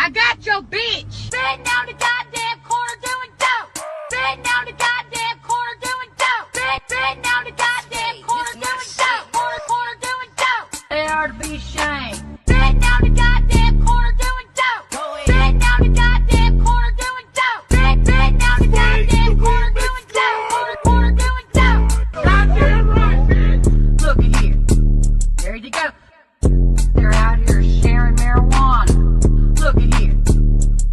I got your bitch. Sitting down the goddamn corner doing dope. Sitting down the goddamn corner doing dope. Sitting down the goddamn corner doing dope. Corner doing dope. They are to be ashamed. Sitting down the goddamn corner doing dope. Sitting down the goddamn corner doing dope. Sitting down the goddamn corner doing dope. Corner doing dope. Goddamn right, bitch. Look at here. There you go. They're out here sharing marijuana. Look at here.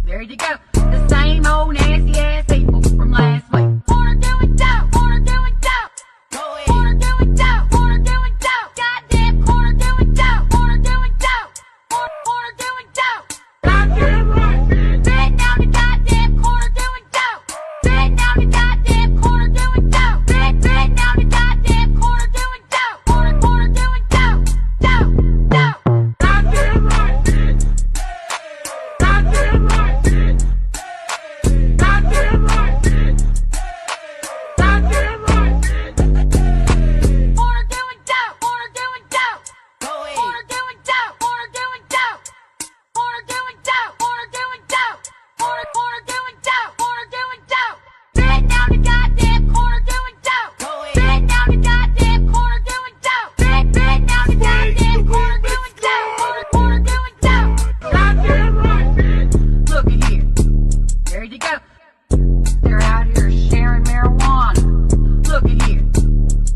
There you go. The same old nasty ass people from last week. Corner doing dope. Corner doing dope. Corner doing dope. Corner doing dope. Goddamn corner doing dope. Corner doing dope. Corner doing dope. Goddamn right, bitch. Sitting down the goddamn corner doing dope. Sitting down the goddamn corner doing dope. Sitting down the goddamn corner doing dope. Corner doing dope. Dope. Goddamn right, bitch. Goddamn right, bitch. Goddamn right, bitch. Goddamn right, bitch. Corner doing dope. Corner doing dope. Corner doing dope. Corner doing dope. Corner doing dope. Corner doing dope. Corner doing dope. Corner doing dope. Sitting down the goddamn corner doing dope. Sitting down the goddamn corner doing dope. Sitting down the goddamn corner doing dope. Corner doing dope. Goddamn right, bitch. Look at here. There you go. They're out here sharing marijuana. Look at here.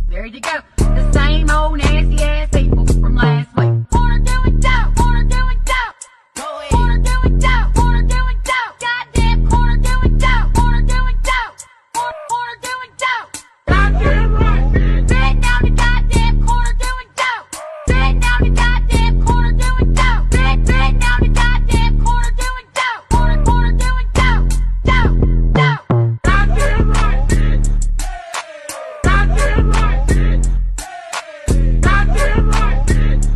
There you go. The same old nasty ass people from last week. Corner doing dope. Corner doing dope. Corner doing dope. Corner doing dope. Goddamn corner doing dope. Corner doing dope. Corner doing dope. Goddamn right, bitch. Sitting down the goddamn corner doing dope. Sitting down the goddamn corner doing dope. Sitting down the goddamn corner doing dope. Corner doing dope. Dope. Goddamn right, bitch. Goddamn right, bitch. Goddamn right, bitch.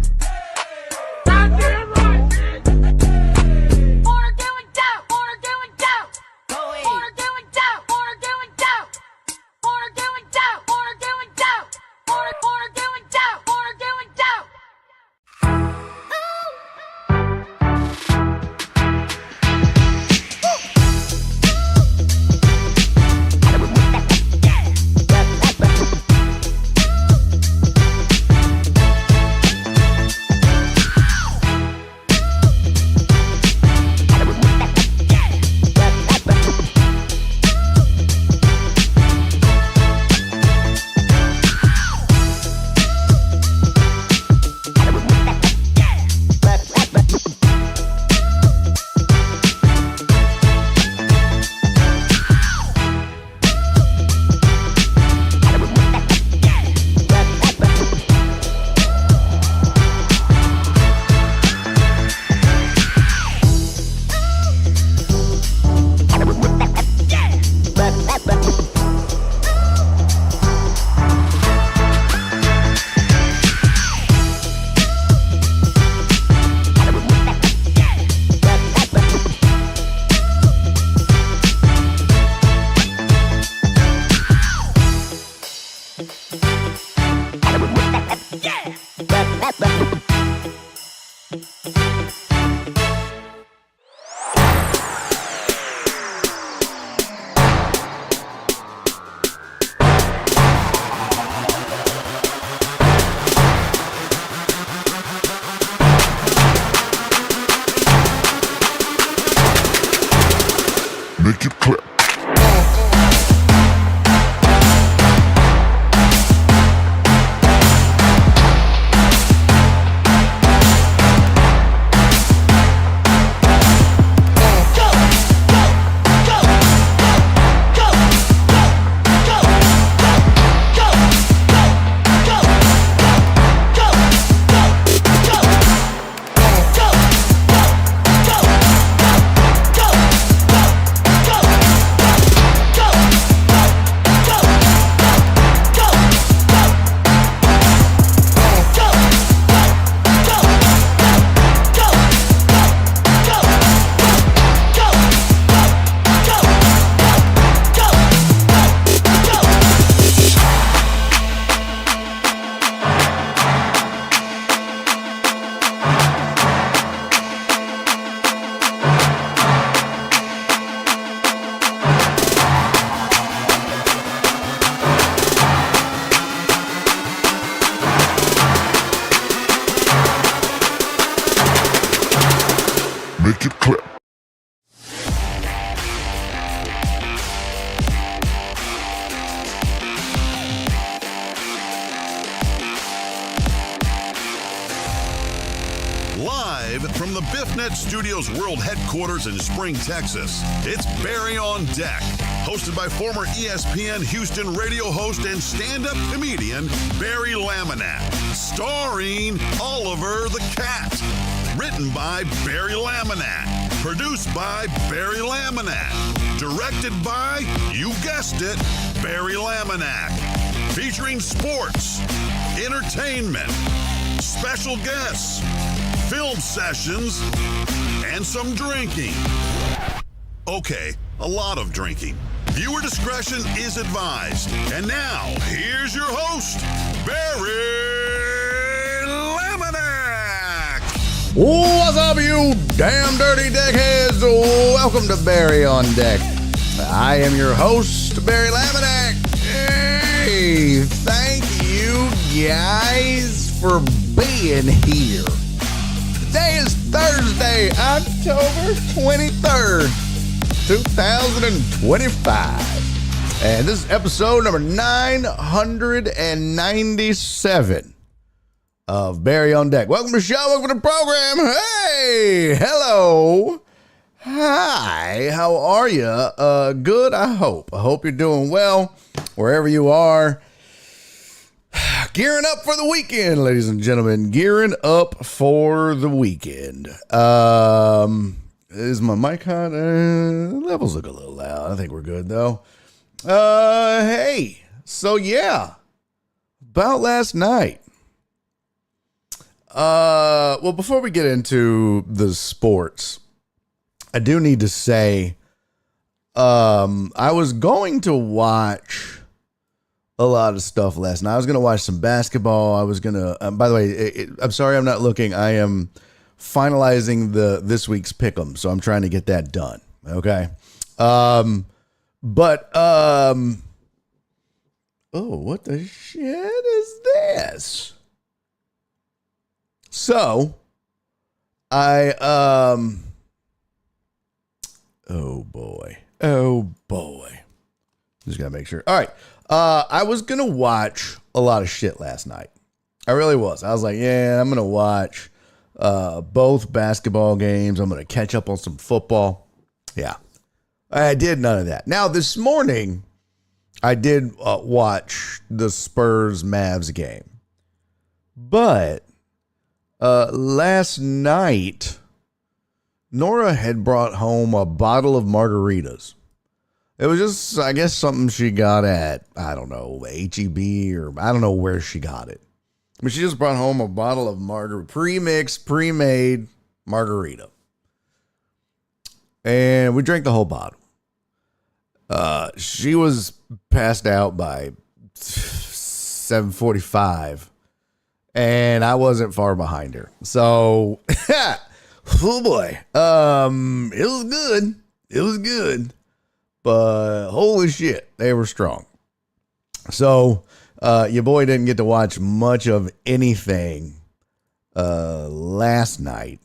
Goddamn right, bitch. Corner doing dope. Corner doing dope. Corner doing dope. Corner doing dope. Corner doing dope. Corner doing dope. Corner doing dope. Corner doing dope. Make it clap. Make it clap. Live from the BiffNet Studios World Headquarters in Spring, Texas, it's Barry on Deck, hosted by former ESPN Houston radio host and stand-up comedian Barry Laminack, starring Oliver the Cat. Written by Barry Laminack, produced by Barry Laminack, directed by, you guessed it, Barry Laminack, featuring sports, entertainment, special guests, film sessions, and some drinking. Okay, a lot of drinking. Viewer discretion is advised. And now, here's your host, Barry Laminack. What's up, you damn dirty deckheads? Welcome to Barry on Deck. I am your host, Barry Laminack. Hey, thank you guys for being here. Today is Thursday, October 23rd, 2025. And this is episode number 997 of Barry on Deck. Welcome to the show, welcome to the program. Hey, hello. Hi, how are you? Good, I hope. I hope you're doing well wherever you are. Gearing up for the weekend, ladies and gentlemen. Gearing up for the weekend. Is my mic hot? Levels look a little loud. I think we're good, though. Hey. So, yeah. About last night. Well, before we get into the sports, I do need to say, I was going to watch a lot of stuff last night. I was going to watch some basketball. I was going to, by the way, I'm sorry I'm not looking. I am finalizing this week's pick'em, so I'm trying to get that done. Okay. Oh, what the shit is this? So, oh boy. Just gotta make sure. All right. I was going to watch a lot of shit last night. I really was. I was like, yeah, I'm going to watch both basketball games. I'm going to catch up on some football. Yeah. I did none of that. Now, this morning, I did watch the Spurs-Mavs game. But last night, Nora had brought home a bottle of margaritas. It was just, I guess, something she got at, I don't know, H-E-B, or I don't know where she got it. But she just brought home a bottle of pre-mixed, pre-made margarita. And we drank the whole bottle. She was passed out by 7:45, and I wasn't far behind her. So, oh boy, it was good. It was good. But holy shit, they were strong. So your boy didn't get to watch much of anything last night,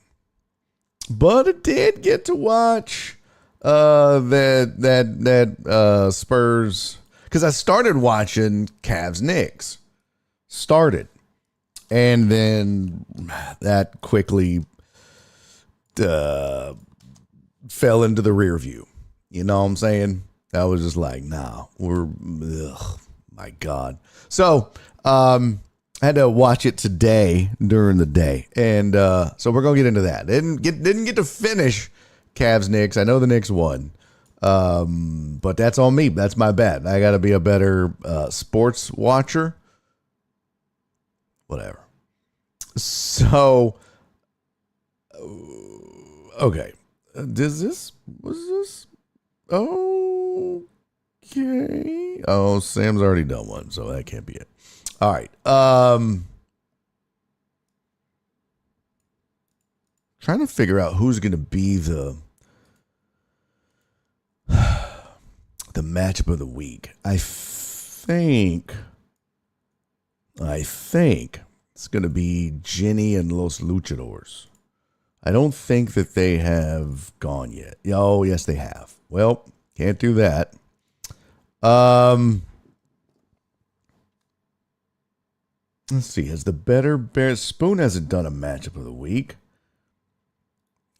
but I did get to watch that Spurs, because I started watching Cavs Knicks. And then that quickly fell into the rear view. You know what I'm saying? I was just like, nah, my God. So, I had to watch it today during the day. And, so we're going to get into that. Didn't get to finish Cavs Knicks. I know the Knicks won. But that's on me. That's my bad. I got to be a better, sports watcher. Whatever. So, okay. Was this? Okay. Oh, Sam's already done one, so that can't be it. All right. Trying to figure out who's going to be the matchup of the week. I think it's going to be Jenny and Los Luchadors. I don't think that they have gone yet. Oh, yes, they have. Well, can't do that. Let's see. Has the Better Bear Spoon hasn't done a matchup of the week?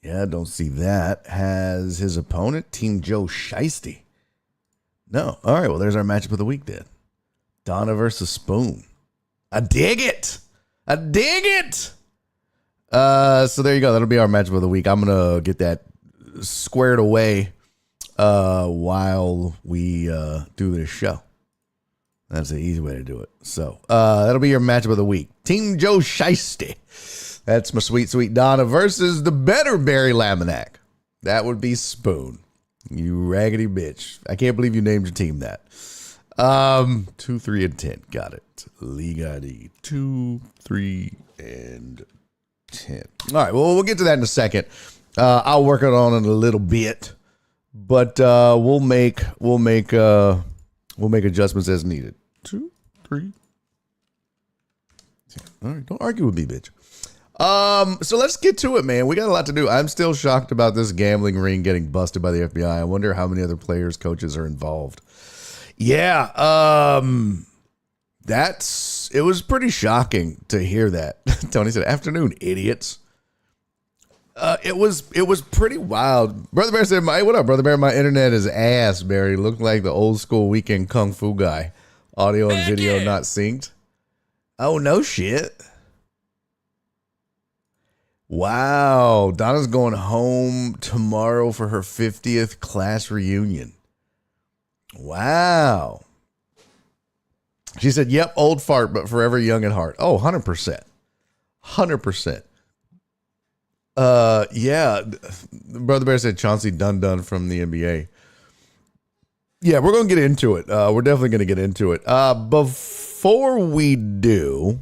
Yeah, don't see that. Has his opponent Team Joe Shiesty? No. All right. Well, there's our matchup of the week then. Donna versus Spoon. I dig it. I dig it. So there you go. That'll be our matchup of the week. I'm gonna get that squared away while we do this show. That's the easy way to do it. So that'll be your matchup of the week. Team Joe Shiesty. That's my sweet, sweet Donna versus the Better Barry Laminack. That would be Spoon. You raggedy bitch. I can't believe you named your team that. 2, 3, and 10. Got it. League ID 2, 3, and 10. All right. Well, we'll get to that in a second. I'll work it on in a little bit, but we'll make adjustments as needed. 2, 3. 10. All right. Don't argue with me, bitch. So let's get to it, man. We got a lot to do. I'm still shocked about this gambling ring getting busted by the FBI. I wonder how many other players, coaches are involved. Yeah. It was pretty shocking to hear that. Tony said, "Afternoon, idiots." It was pretty wild. Brother Bear said, "What up, Brother Bear? My internet is ass, Barry. Looked like the old school weekend kung fu guy. Audio and video not synced." Oh, no shit. Wow. Donna's going home tomorrow for her 50th class reunion. Wow. She said, "Yep, old fart, but forever young at heart." Oh, 100%. 100%. Yeah. Brother Bear said Chauncey Dun from the NBA. Yeah, we're going to get into it. We're definitely going to get into it. Before we do,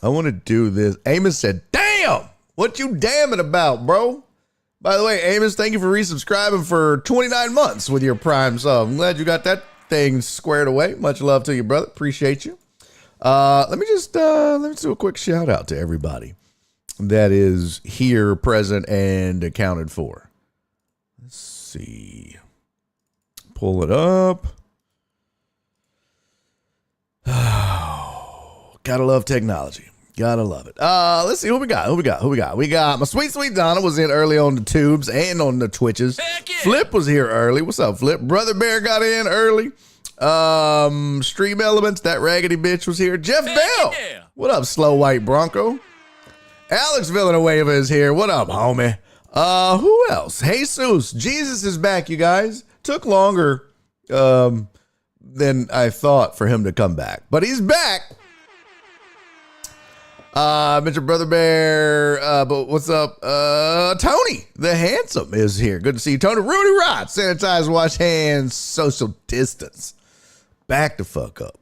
I want to do this. Amos said, "Damn, what you damning about, bro?" By the way, Amos, thank you for resubscribing for 29 months with your Prime sub. I'm glad you got that thing squared away. Much love to you, brother. Appreciate you. Let me do a quick shout out to everybody that is here, present, and accounted for. Let's see. Pull it up. Oh, gotta love technology. Gotta love it. Let's see who we got. We got my sweet, sweet Donna was in early on the tubes and on the Twitches. Yeah. Flip was here early. What's up, Flip? Brother Bear got in early. Stream Elements, that raggedy bitch was here. Jeff Bell. Yeah. What up, Slow White Bronco? Alex Villanueva is here. What up, homie? Who else? Jesus. Jesus is back, you guys. Took longer than I thought for him to come back, but he's back. Mr. Brother Bear, but what's up? Tony, the handsome is here. Good to see you, Tony. Rudy Rod, sanitize, wash hands, social distance. Back the fuck up.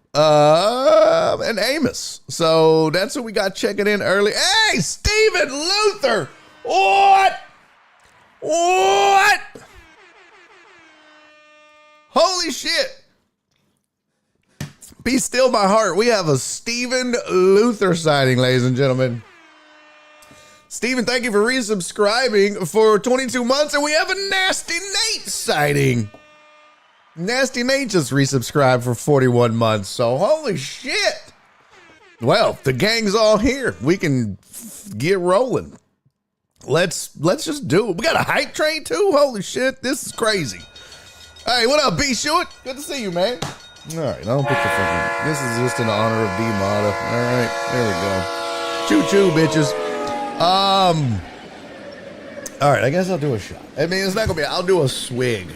And Amos. So that's what we got checking in early. Hey, Steven Luther. What? Holy shit. Be still my heart. We have a Steven Luther sighting, ladies and gentlemen. Steven, thank you for resubscribing for 22 months. And we have a Nasty Nate sighting. Nasty Nate just resubscribed for 41 months. So holy shit. Well, the gang's all here. We can get rolling. Let's just do it. We got a hype train too. Holy shit. This is crazy. Hey, what up, B Short? Good to see you, man. All right, I don't put the fucking. This is just in honor of B Mata. All right, there we go. Choo choo, bitches. All right, I guess I'll do a shot. I mean, it's not gonna be. I'll do a swig,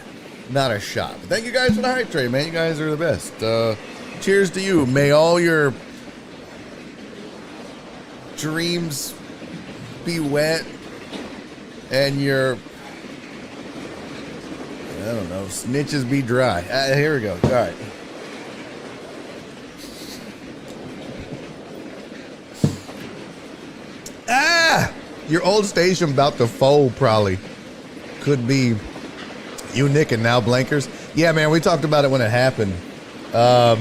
not a shot. But thank you guys for the hype train, man. You guys are the best. Cheers to you. May all your dreams be wet and your, I don't know, snitches be dry. Here we go. All right. Your old station about to fold probably. Could be you, Nick, and now Blankers. Yeah, man, we talked about it when it happened. I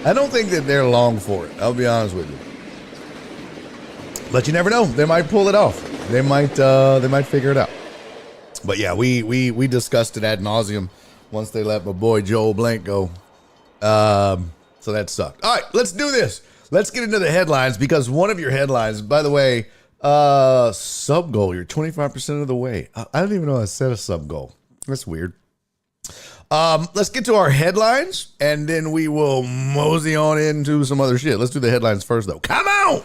don't think that they're long for it. I'll be honest with you. But you never know. They might pull it off. They might figure it out. But yeah, we discussed it ad nauseum once they let my boy Joel Blank go. So that sucked. All right, let's do this. Let's get into the headlines, because one of your headlines, by the way, sub goal. You're 25% of the way. I don't even know I set a sub goal. That's weird. Let's get to our headlines, and then we will mosey on into some other shit. Let's do the headlines first, though. Come on!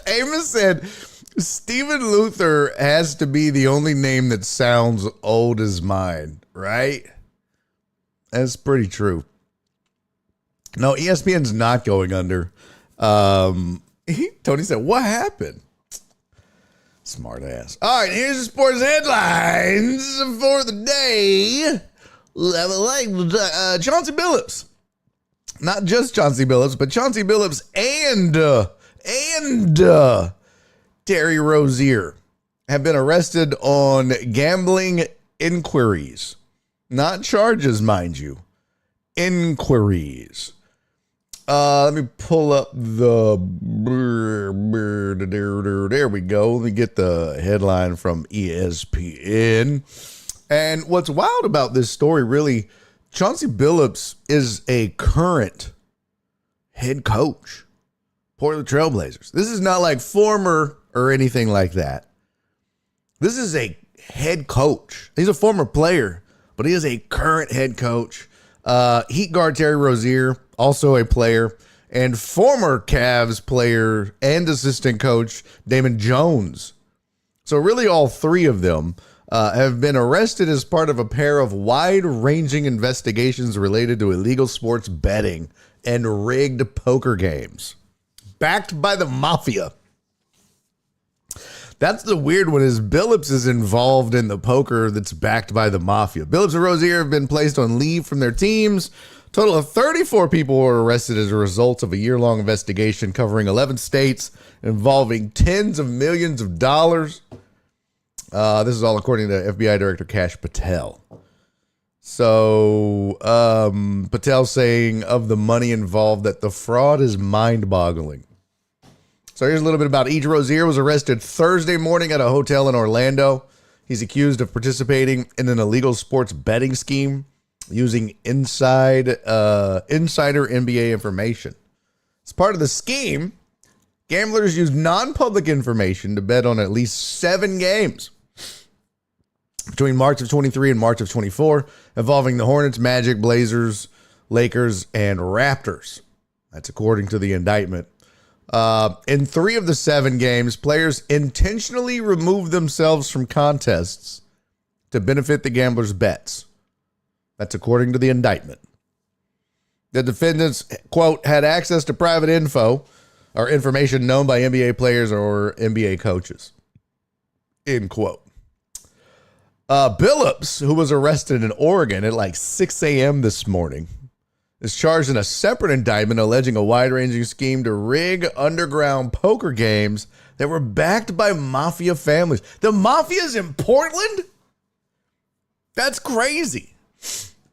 Amos said, Stephen Luther has to be the only name that sounds old as mine, right? That's pretty true. No, ESPN's not going under. Tony said, what happened? Smart ass. All right, here's the sports headlines for the day. Chauncey Billups. Not just Chauncey Billups, but Chauncey Billups and Terry Rozier have been arrested on gambling inquiries. Not charges, mind you. Inquiries. Let me pull up the... There we go. Let me get the headline from ESPN. And what's wild about this story, really, Chauncey Billups is a current head coach. Portland Trailblazers. This is not like former or anything like that. This is a head coach. He's a former player, but he is a current head coach. Heat guard Terry Rozier, also a player, and former Cavs player and assistant coach Damon Jones. So really all three of them have been arrested as part of a pair of wide-ranging investigations related to illegal sports betting and rigged poker games. Backed by the mafia. That's the weird one, is Billups is involved in the poker that's backed by the mafia. Billups and Rozier have been placed on leave from their teams. A total of 34 people were arrested as a result of a year-long investigation covering 11 states involving tens of millions of dollars. This is all according to FBI Director Kash Patel. So Patel saying of the money involved that the fraud is mind-boggling. So here's a little bit about each. Rozier was arrested Thursday morning at a hotel in Orlando. He's accused of participating in an illegal sports betting scheme using insider NBA information. As part of the scheme, gamblers used non-public information to bet on at least 7 games between March of 23 and March of 24, involving the Hornets, Magic, Blazers, Lakers, and Raptors. That's according to the indictment. In 3 of the 7 games, players intentionally removed themselves from contests to benefit the gamblers' bets. That's according to the indictment. The defendants, quote, had access to private info or information known by NBA players or NBA coaches, end quote. Billups, who was arrested in Oregon at like 6 a.m. this morning, is charged in a separate indictment alleging a wide-ranging scheme to rig underground poker games that were backed by mafia families. The mafia's in Portland? That's crazy.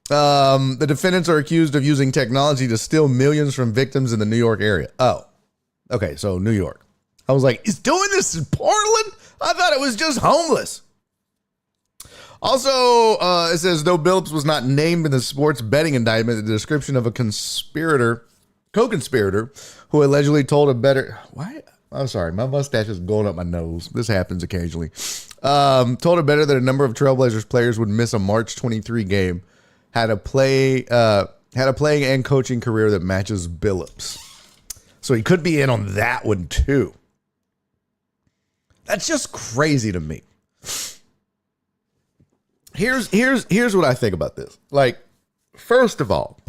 The defendants are accused of using technology to steal millions from victims in the New York area. Oh, okay, so New York. I was like, he's doing this in Portland? I thought it was just homeless. Also, it says, though Billups was not named in the sports betting indictment, the description of a co-conspirator, who allegedly told a better... Why? I'm sorry, my mustache is going up my nose. This happens occasionally. Told it better that a number of Trailblazers players would miss a March 23 game, had a playing and coaching career that matches Billups. So he could be in on that one too. That's just crazy to me. Here's what I think about this. Like, first of all,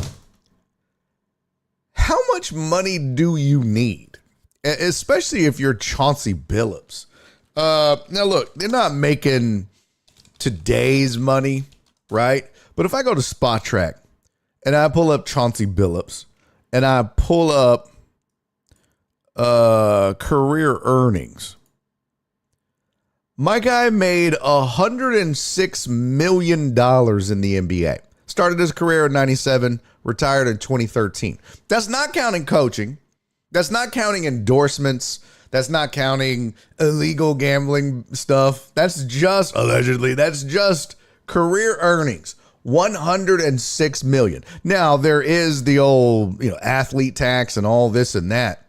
how much money do you need? Especially if you're Chauncey Billups. Now look, they're not making today's money, right? But if I go to Spot Track and I pull up Chauncey Billups and I pull up career earnings, my guy made $106 million in the NBA. Started his career in 97, retired in 2013. That's not counting coaching. That's not counting endorsements. That's not counting illegal gambling stuff. That's just, allegedly, that's just career earnings. $106 million. Now, there is the old, athlete tax and all this and that.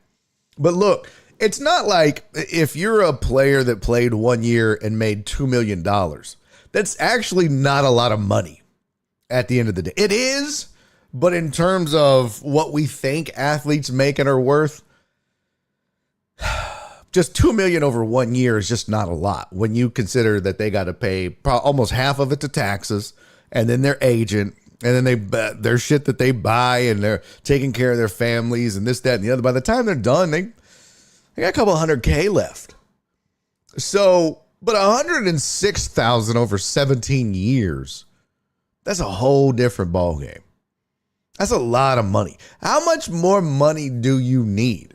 But look, it's not like if you're a player that played 1 year and made $2 million, that's actually not a lot of money at the end of the day. It is, but in terms of what we think athletes make and are worth, just $2 million over 1 year is just not a lot when you consider that they got to pay almost half of it to taxes, and then their agent, and then their shit that they buy, and they're taking care of their families and this, that, and the other. By the time they're done, they got a couple $100K left. So, but $106,000 over 17 years, that's a whole different ball game. That's a lot of money. How much more money do you need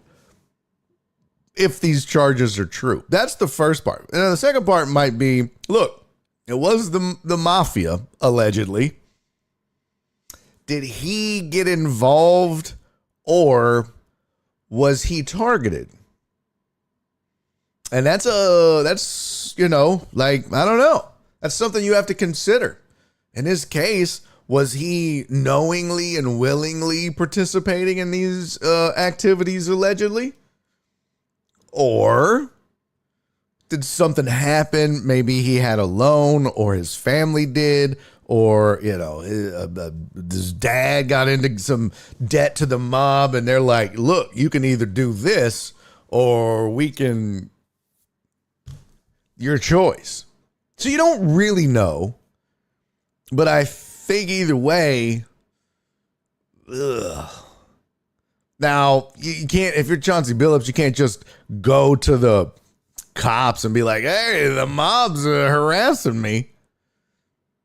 if these charges are true? That's the first part. And then the second part might be, look, it was the mafia, allegedly. Did he get involved, or was he targeted? And that's I don't know. That's something you have to consider. In his case, was he knowingly and willingly participating in these activities, allegedly? Or did something happen? Maybe he had a loan, or his family did, or, his dad got into some debt to the mob, and they're like, look, you can either do this, or we can, your choice. So you don't really know, but I think either way, Now, you can't, if you're Chauncey Billups, you can't just go to the cops and be like, hey, the mob's harassing me.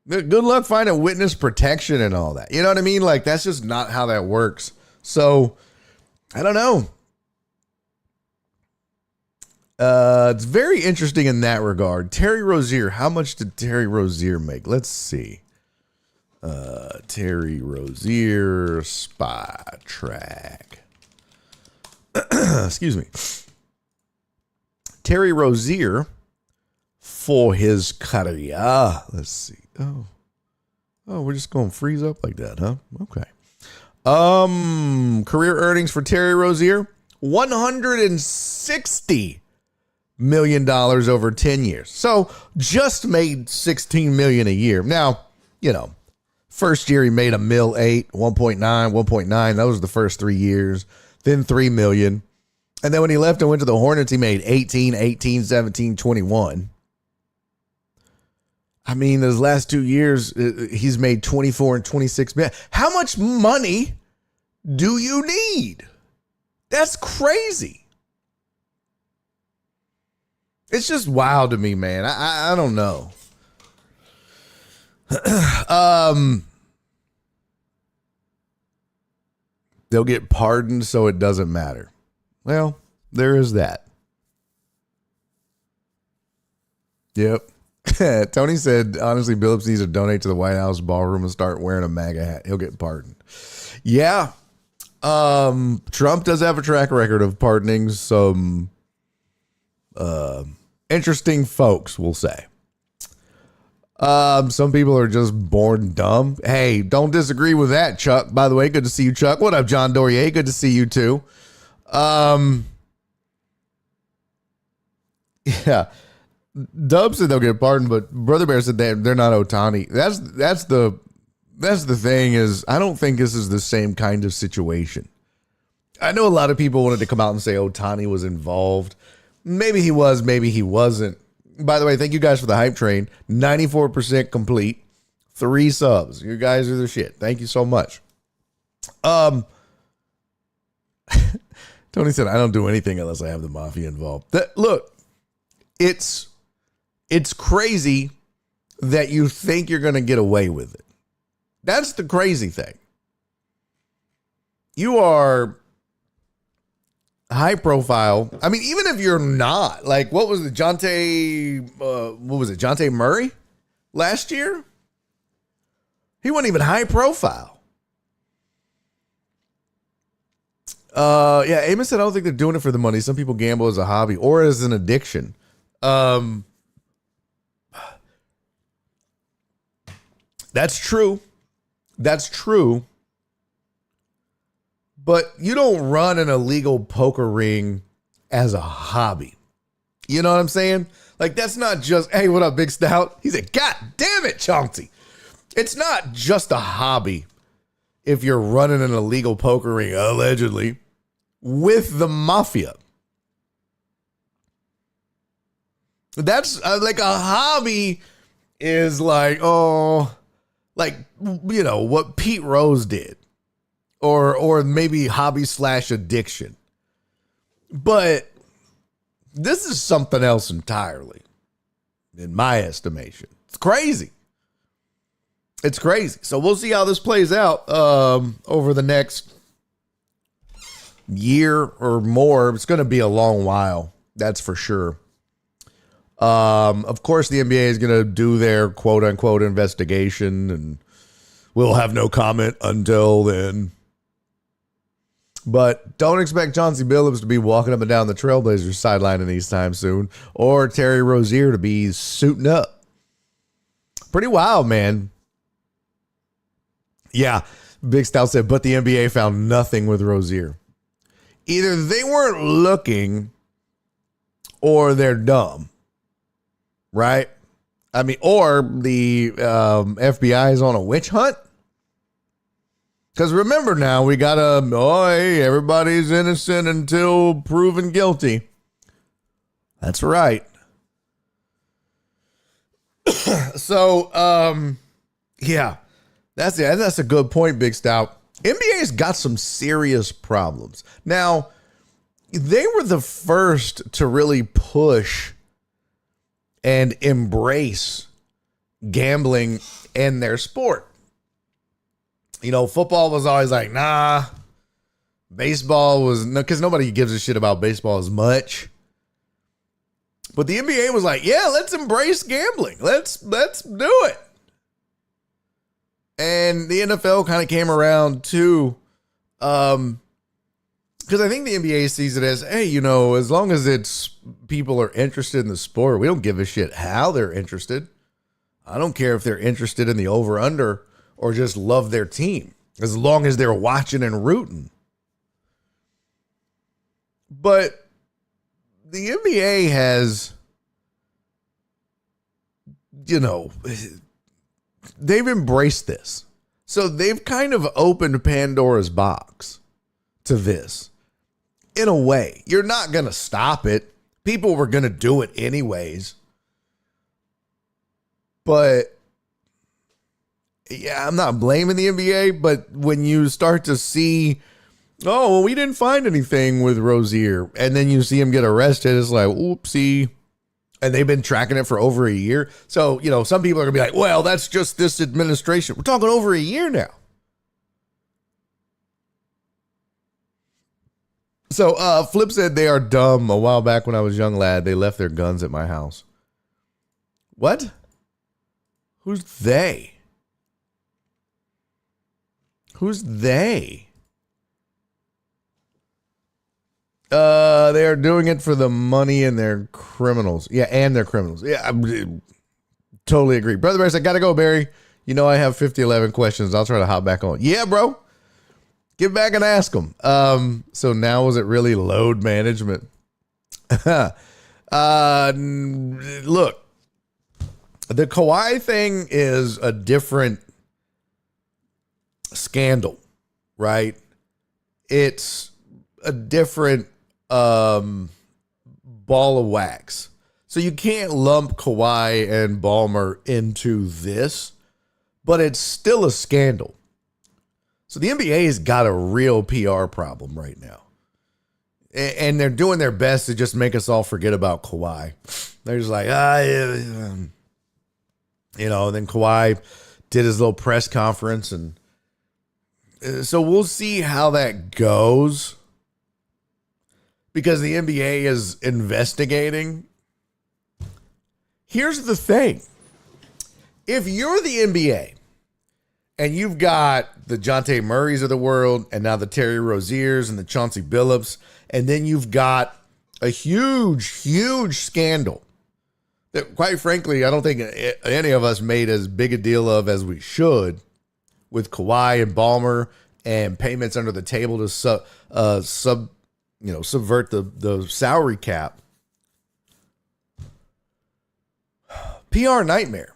Good luck finding witness protection and all that. You know what I mean? Like, that's just not how that works. So, I don't know. It's very interesting in that regard. Terry Rozier, how much did Terry Rozier make? Let's see. Terry Rozier spy track. Excuse me. Terry Rozier for his career. Let's see. Oh, we're just going to freeze up like that, huh? Okay. Career earnings for Terry Rozier, $160 million over 10 years. So just made $16 million a year. Now, first year he made $1.8 million, 1.9. Those were the first 3 years. Then $3 million. And then when he left and went to the Hornets, he made 18, 17, 21. I mean, those last 2 years, he's made 24 and 26 million. How much money do you need? That's crazy. It's just wild to me, man. I don't know. They'll get pardoned, so it doesn't matter. Well, there is that. Yep. Tony said, honestly, Billups needs to donate to the White House ballroom and start wearing a MAGA hat. He'll get pardoned. Yeah. Trump does have a track record of pardoning some interesting folks, we'll say. Some people are just born dumb. Hey, don't disagree with that, Chuck. By the way, good to see you, Chuck. What up, John Dorier? Good to see you too. Yeah. Dub said they'll get pardoned, but Brother Bear said they're not Ohtani. That's the thing is, I don't think this is the same kind of situation. I know a lot of people wanted to come out and say Ohtani was involved. Maybe he was, maybe he wasn't. By the way, thank you guys for the hype train. 94% complete. 3 subs. You guys are the shit. Thank you so much. Tony said, I don't do anything unless I have the mafia involved. Look, it's crazy that you think you're going to get away with it. That's the crazy thing. You are high profile. I mean, even if you're not, like, what was it, Jonte Murray last year? He wasn't even high profile. Yeah, Amos said, I don't think they're doing it for the money. Some people gamble as a hobby or as an addiction. That's true. That's true. But you don't run an illegal poker ring as a hobby. You know what I'm saying? Like, that's not just, hey, what up, Big Stout? He said, God damn it, Chauncey. It's not just a hobby if you're running an illegal poker ring, allegedly, with the mafia. That's like a hobby is like, oh, like, you know, what Pete Rose did. Or maybe hobby / addiction. But this is something else entirely, in my estimation. It's crazy. It's crazy. So we'll see how this plays out over the next year or more. It's going to be a long while. That's for sure. Of course, the NBA is going to do their quote unquote investigation, and we'll have no comment until then. But don't expect Chauncey Billups to be walking up and down the Trailblazers sideline anytime soon, or Terry Rozier to be suiting up. Pretty wild, man. Yeah, Big Stout said, but the NBA found nothing with Rozier. Either they weren't looking or they're dumb, right? I mean, or the FBI is on a witch hunt. Because remember now, we got hey, everybody's innocent until proven guilty. That's right. So, yeah, that's a good point, Big Stout. NBA's got some serious problems. Now, they were the first to really push and embrace gambling in their sport. You know, football was always like, nah. Baseball was, because nobody gives a shit about baseball as much. But the NBA was like, yeah, let's embrace gambling. Let's do it. And the NFL kind of came around too. Because I think the NBA sees it as, hey, you know, as long as it's people are interested in the sport, we don't give a shit how they're interested. I don't care if they're interested in the over-under or just love their team, as long as they're watching and rooting. But the NBA has, you know, they've embraced this. So they've kind of opened Pandora's box to this. In a way, you're not going to stop it. People were going to do it anyways. But yeah, I'm not blaming the NBA, but when you start to see, oh, well, we didn't find anything with Rozier, and then you see him get arrested, it's like, oopsie. And they've been tracking it for over a year. So, you know, some people are going to be like, well, that's just this administration. We're talking over a year now. So, Flip said they are dumb. A while back when I was a young lad, they left their guns at my house. What? Who's they? Who's they? They are doing it for the money and they're criminals. Yeah, and they're criminals. Yeah, I totally agree. Brother Bear said, gotta go, Barry. You know I have 5011 questions. I'll try to hop back on. Yeah, bro. Get back and ask them. So now was it really load management? Look, the Kawhi thing is a different scandal, right? It's a different ball of wax. So you can't lump Kawhi and Ballmer into this, but it's still a scandal. So the NBA has got a real PR problem right now. And they're doing their best to just make us all forget about Kawhi. They're just like, you know, and then Kawhi did his little press conference. And so we'll see how that goes. Because the NBA is investigating. Here's the thing. If you're the NBA And you've got the Jonte Murrays of the world, and now the Terry Roziers and the Chauncey Billups. And then you've got a huge, huge scandal that, quite frankly, I don't think any of us made as big a deal of as we should, with Kawhi and Ballmer and payments under the table to subvert the salary cap. PR nightmare.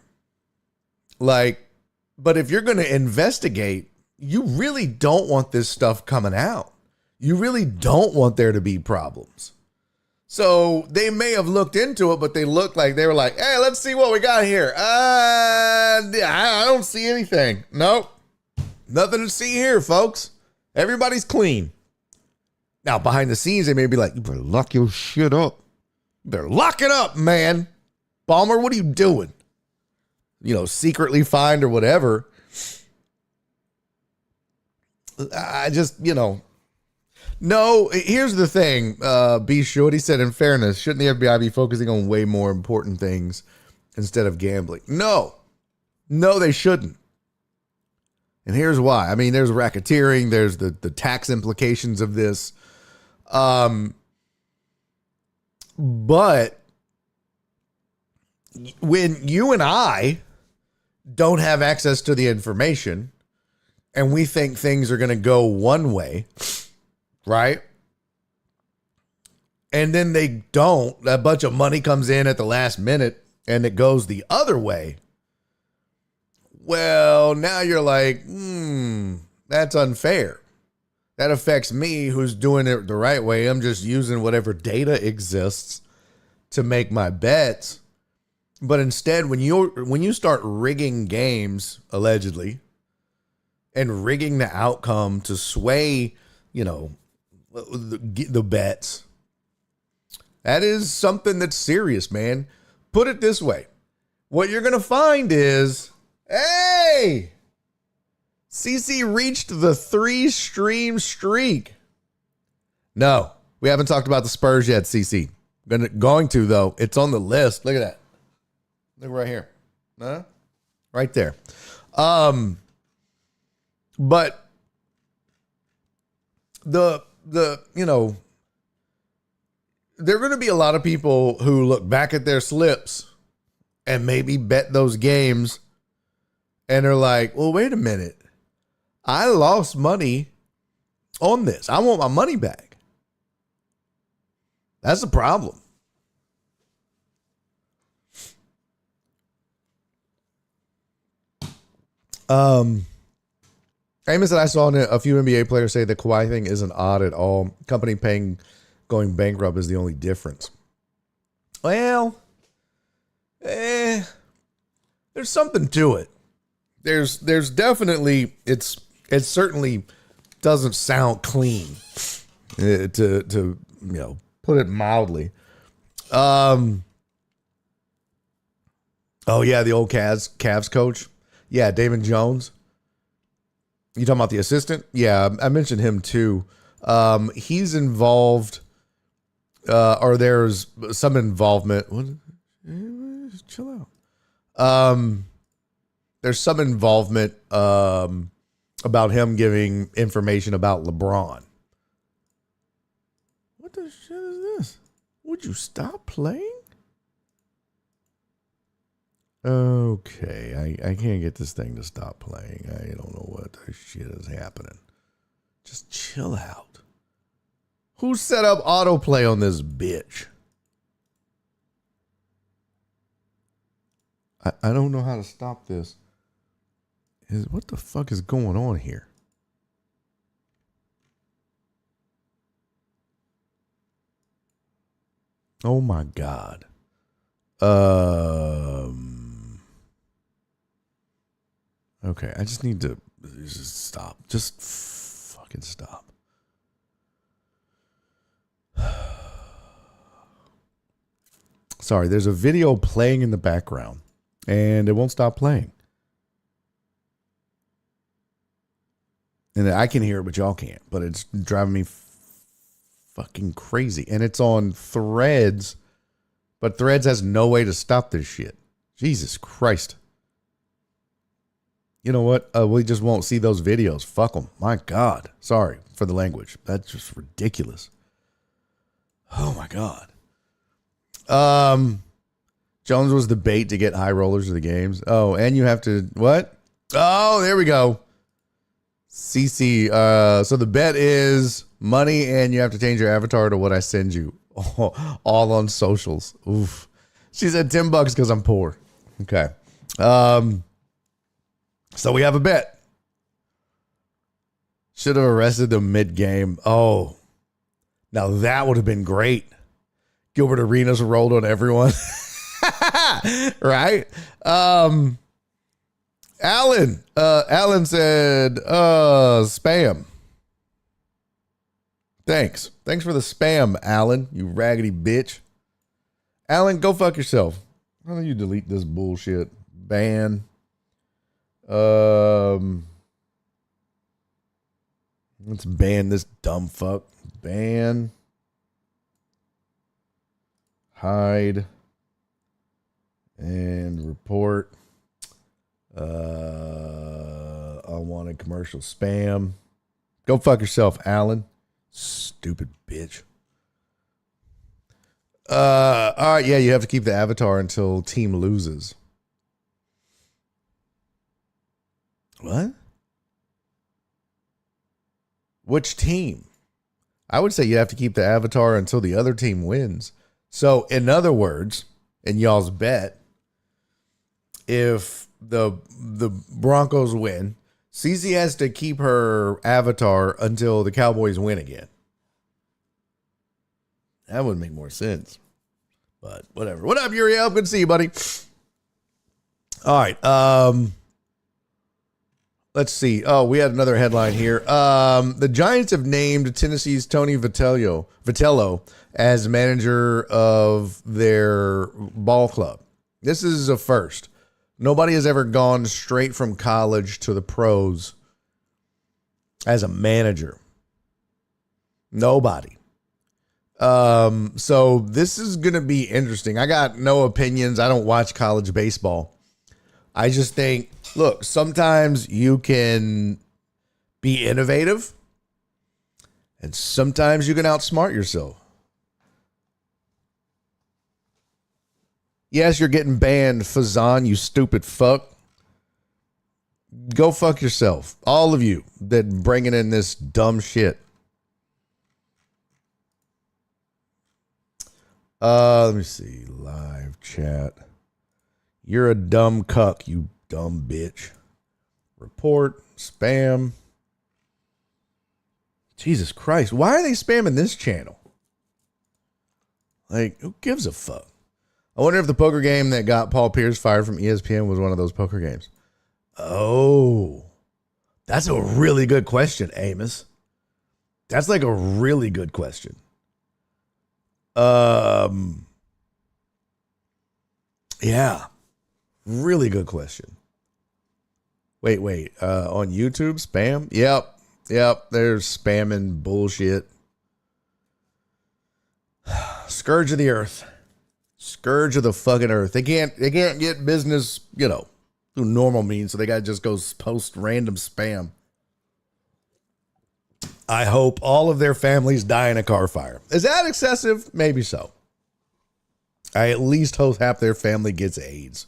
But if you're going to investigate, you really don't want this stuff coming out. You really don't want there to be problems. So they may have looked into it, but they looked like they were like, hey, let's see what we got here. I don't see anything. Nope. Nothing to see here, folks. Everybody's clean. Now, behind the scenes, they may be like, you better lock your shit up. You better lock it up, man. Ballmer, what are you doing? Secretly fined or whatever. I just, No, here's the thing. B. Shorty said, in fairness, shouldn't the FBI be focusing on way more important things instead of gambling? No, they shouldn't. And here's why. I mean, there's racketeering. There's the tax implications of this. But when you and I don't have access to the information and we think things are going to go one way, right? And then they don't. A bunch of money comes in at the last minute and it goes the other way. Well, now you're like, that's unfair. That affects me who's doing it the right way. I'm just using whatever data exists to make my bets. But instead, when you start rigging games, allegedly, and rigging the outcome to sway, the bets, that is something that's serious, man. Put it this way. What you're going to find is, hey, CC reached the 3-stream streak. No, we haven't talked about the Spurs yet, CC. Going to, though. It's on the list. Look at that. Look right here. Huh? Right there. But there are going to be a lot of people who look back at their slips and maybe bet those games and are like, well, wait a minute. I lost money on this. I want my money back. That's the problem. Amos and I saw a few NBA players say the Kawhi thing isn't odd at all. Company going bankrupt is the only difference. Well, there's something to it. There's definitely, it certainly doesn't sound clean, to put it mildly. Oh yeah, the old Cavs coach. Yeah, David Jones. You talking about the assistant? Yeah, I mentioned him too. He's involved, or there's some involvement. Chill out. There's some involvement about him giving information about LeBron. What the shit is this? Would you stop playing? Okay, I can't get this thing to stop playing. I don't know what the shit is happening. Just chill out. Who set up autoplay on this bitch? I don't know how to stop this. What the fuck is going on here? Oh my God. Okay, I just need to just stop. Just fucking stop. Sorry, there's a video playing in the background and it won't stop playing. And I can hear it, but y'all can't. But it's driving me fucking crazy. And it's on Threads, but Threads has no way to stop this shit. Jesus Christ. You know what? We just won't see those videos. Fuck them. My God. Sorry for the language. That's just ridiculous. Oh my God. Jones was the bait to get high rollers to the games. Oh, and you have to what? Oh, there we go. CC. So the bet is money, and you have to change your avatar to what I send you. All on socials. Oof. She said $10 because I'm poor. Okay. So we have a bet. Should have arrested them mid-game. Oh, now that would have been great. Gilbert Arenas rolled on everyone. Right? Alan said, spam. Thanks for the spam, Alan, you raggedy bitch. Alan, go fuck yourself. How do you delete this bullshit? Ban. Let's ban this dumb fuck. Ban. Hide. And report. Unwanted commercial spam. Go fuck yourself, Alan. Stupid bitch. All right, yeah, you have to keep the avatar until team loses. What? Which team? I would say you have to keep the avatar until the other team wins. So, in other words, in y'all's bet, if the Broncos win, CZ has to keep her avatar until the Cowboys win again. That would make more sense. But whatever. What up, Uriel? Good to see you, buddy. All right. Let's see. Oh, we had another headline here. The Giants have named Tennessee's Tony Vitello as manager of their ball club. This is a first. Nobody has ever gone straight from college to the pros as a manager. Nobody. So this is going to be interesting. I got no opinions. I don't watch college baseball. I just think, look, sometimes you can be innovative and sometimes you can outsmart yourself. Yes, you're getting banned, Fazan, you stupid fuck. Go fuck yourself. All of you that bringing in this dumb shit. Let me see. Live chat. You're a dumb cuck, you dumb bitch. Report. Spam. Jesus Christ. Why are they spamming this channel? Like, who gives a fuck? I wonder if the poker game that got Paul Pierce fired from ESPN was one of those poker games. Oh, that's a really good question, Amos. That's like a really good question. Yeah, really good question. Wait. On YouTube, spam? Yep. They're spamming bullshit. Scourge of the earth. Scourge of the fucking earth. They can't get business, through normal means, so they gotta just go post random spam. I hope all of their families die in a car fire. Is that excessive? Maybe so. I at least hope half their family gets AIDS.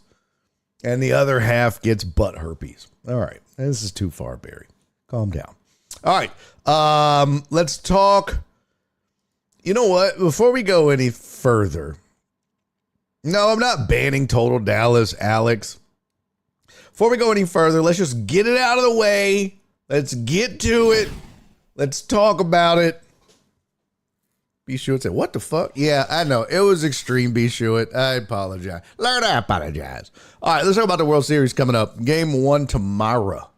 And the other half gets butt herpes. All right. This is too far, Barry. Calm down. All right. Let's talk. You know what? Before we go any further. No, I'm not banning Total Dallas, Alex. Before we go any further, let's just get it out of the way. Let's get to it. Let's talk about it. B. Shuitt said, what the fuck? Yeah, I know. It was extreme, B. Shuitt. I apologize. Lord, I apologize. All right, let's talk about the World Series coming up. Game 1 tomorrow,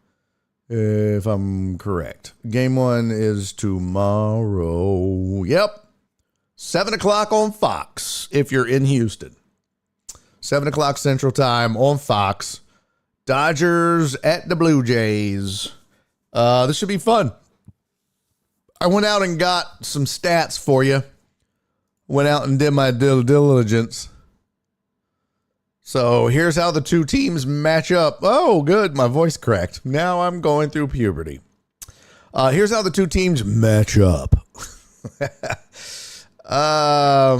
if I'm correct. Game 1 is tomorrow. Yep. 7 o'clock on Fox if you're in Houston. 7 o'clock Central Time on Fox. Dodgers at the Blue Jays. This should be fun. I went out and got some stats for you. Went out and did my due diligence. So here's how the two teams match up. Oh, good. My voice cracked. Now I'm going through puberty. Here's how the two teams match up. Why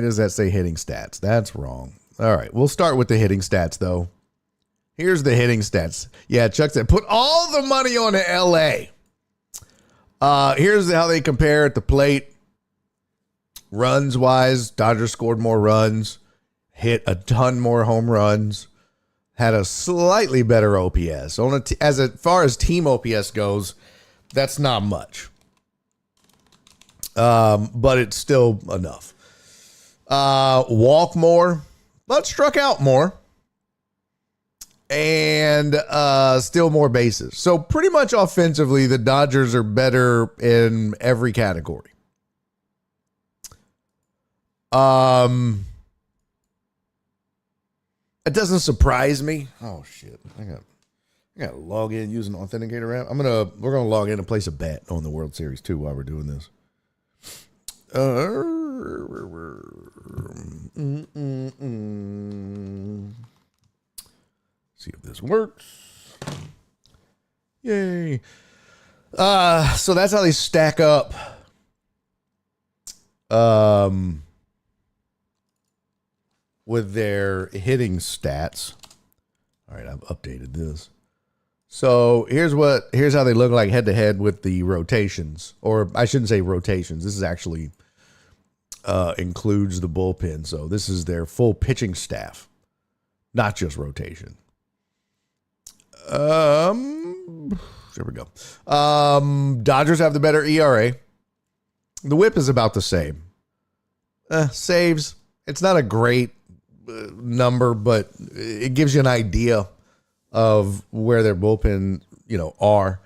does that say hitting stats? That's wrong. All right. We'll start with the hitting stats, though. Here's the hitting stats. Yeah, Chuck said, put all the money on LA. Here's how they compare at the plate. Runs wise, Dodgers scored more runs, hit a ton more home runs, had a slightly better OPS. As far as team OPS goes, that's not much. But it's still enough. Walk more, but struck out more. And still more bases. So pretty much offensively, the Dodgers are better in every category. It doesn't surprise me. Oh shit. I got to log in using the Authenticator app. We're gonna log in and place a bet on the World Series too while we're doing this. See if this works. Yay. So that's how they stack up. With their hitting stats. All right, I've updated this. So here's how they look like head to head with the rotations, or I shouldn't say rotations. This is actually includes the bullpen. So this is their full pitching staff, not just rotation. There we go. Dodgers have the better ERA. The WHIP is about the same. Saves. It's not a great number, but it gives you an idea of where their bullpen, are.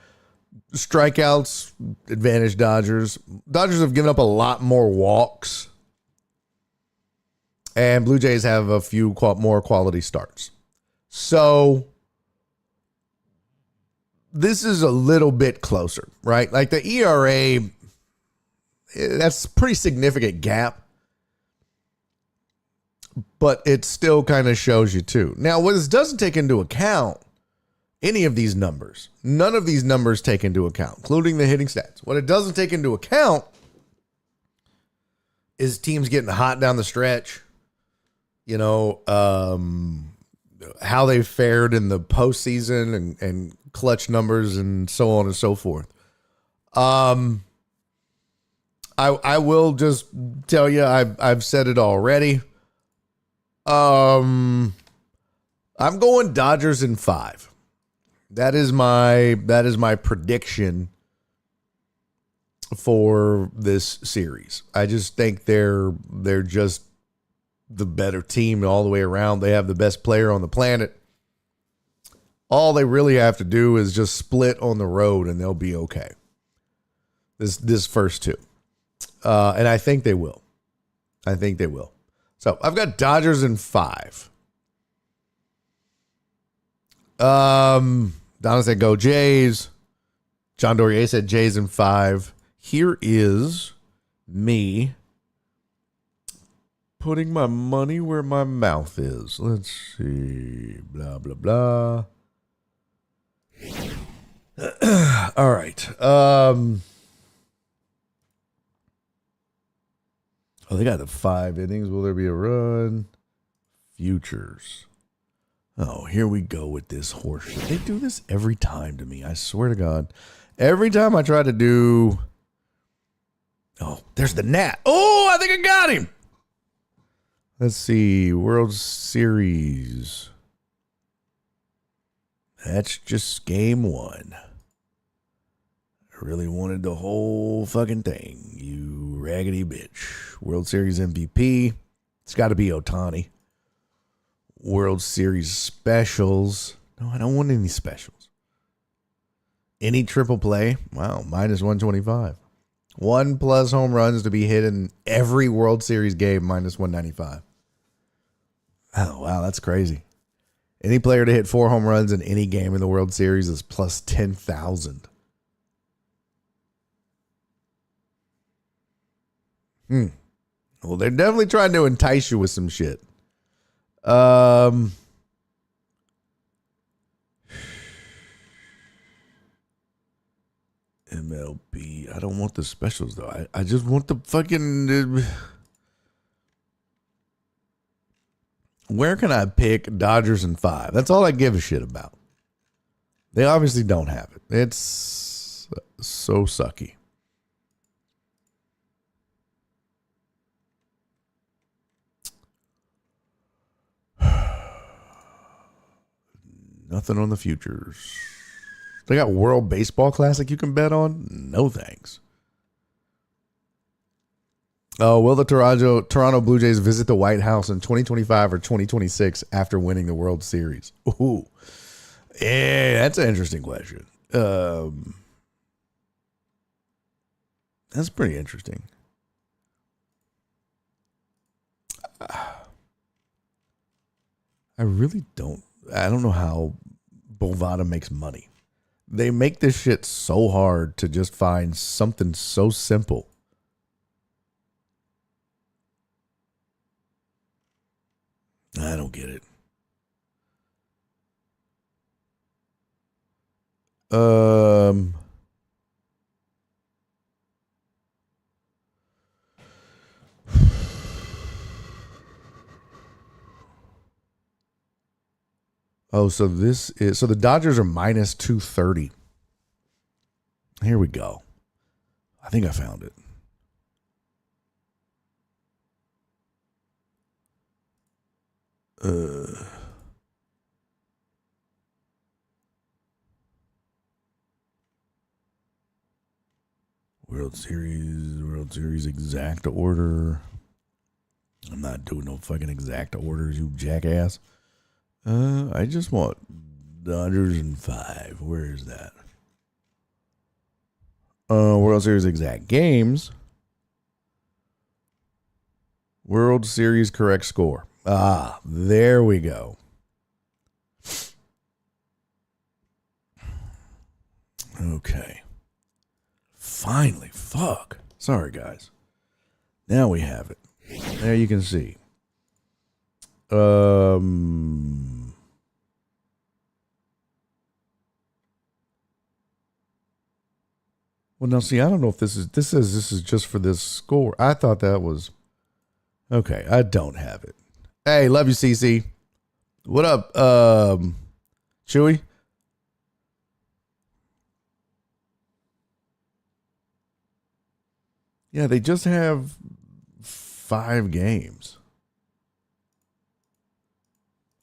Strikeouts, advantage Dodgers. Dodgers have given up a lot more walks. And Blue Jays have a few more quality starts. So this is a little bit closer, right? Like the ERA, that's a pretty significant gap. But it still kind of shows you too. Now, what this doesn't take into account any of these numbers. None of these numbers take into account, including the hitting stats. What it doesn't take into account is teams getting hot down the stretch. How they fared in the postseason and clutch numbers and so on and so forth. I will just tell you, I've said it already. I'm going Dodgers in 5. That is my prediction for this series. I just think they're just the better team all the way around. They have the best player on the planet. All they really have to do is just split on the road and they'll be okay. This first two. And I think they will. So I've got Dodgers in 5. Donna said go Jays. John Dorier said Jays in 5. Here is me putting my money where my mouth is. Let's see. Blah, blah, blah. All right. Oh, they got the 5 innings. Will there be a run? Futures. Oh, here we go with this horseshit. They do this every time to me. I swear to God. Every time I try to do... Oh, there's the Nat. Oh, I think I got him. Let's see. World Series. That's just game 1. I really wanted the whole fucking thing. You raggedy bitch. World Series MVP. It's got to be Ohtani. World Series specials. No, I don't want any specials. Any triple play. Wow, minus 125. 1+ home runs to be hit in every World Series game, minus 195. Oh, wow, that's crazy. Any player to hit 4 home runs in any game in the World Series is plus 10,000. Well, they're definitely trying to entice you with some shit. MLB. I don't want the specials though. I just want the fucking. Where can I pick Dodgers in 5? That's all I give a shit about. They obviously don't have it. It's so sucky. Nothing on the futures. They got World Baseball Classic you can bet on? No thanks. Oh, will the Toronto Blue Jays visit the White House in 2025 or 2026 after winning the World Series? Ooh. Yeah, that's an interesting question. That's pretty interesting. I don't know how Bovada makes money. They make this shit so hard to just find something so simple. I don't get it. Oh, so the Dodgers are minus 230. Here we go. I think I found it. World Series exact order. I'm not doing no fucking exact orders, you jackass. I just want Dodgers in 5. Where is that? World Series exact games. World Series correct score. Ah, there we go. Okay. Finally, fuck. Sorry, guys. Now we have it. There you can see. Well, now see, I don't know if this is just for this score. I thought that was okay. I don't have it. Hey, love you, CC. What up, Chewy? Yeah, they just have 5 games.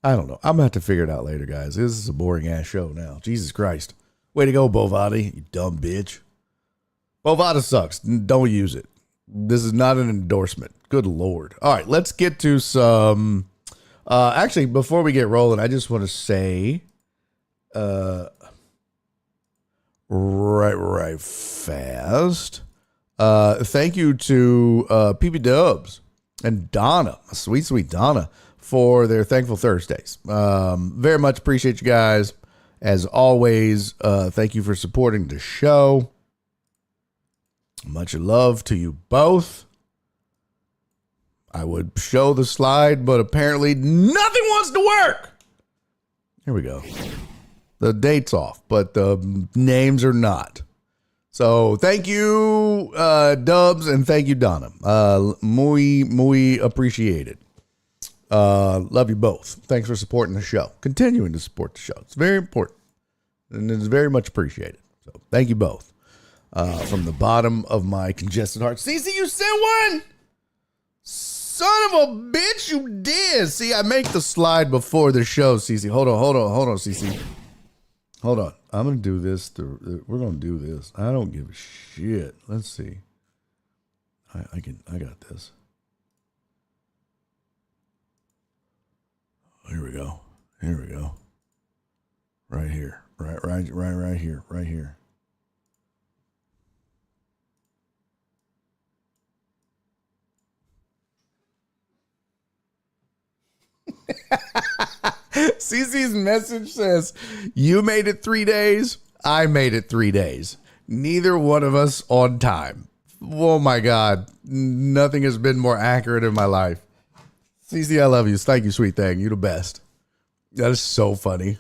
I don't know. I'm going to have to figure it out later, guys. This is a boring ass show now. Jesus Christ. Way to go, Bovada, you dumb bitch. Bovada sucks. Don't use it. This is not an endorsement. Good Lord. All right, let's get to some. Actually, before we get rolling, I just want to say, right fast. Thank you to PB Dubs and Donna, sweet Donna, for their Thankful Thursdays. Very much appreciate you guys. As always, thank you for supporting the show. Much love to you both. I would show the slide, but apparently nothing wants to work. Here we go. The date's off, but the names are not. So thank you, Dubs, and thank you, Donna. Muy appreciated. Love you both. Thanks for supporting the show. Continuing to support the show. It's very important, and it's very much appreciated. So thank you both. From the bottom of my congested heart. Cece, you sent one? Son of a bitch, you did. See, I make the slide before the show, Cece. Hold on, Cece. Hold on. I'm going to do this. We're going to do this. I don't give a shit. Let's see. I got this. Here we go. Right here. Right here. CC's message says, you made it 3 days. I made it 3 days. Neither one of us on time. Oh my God. Nothing has been more accurate in my life. CC, I love you. Thank you, sweet thing. You the best. That is so funny.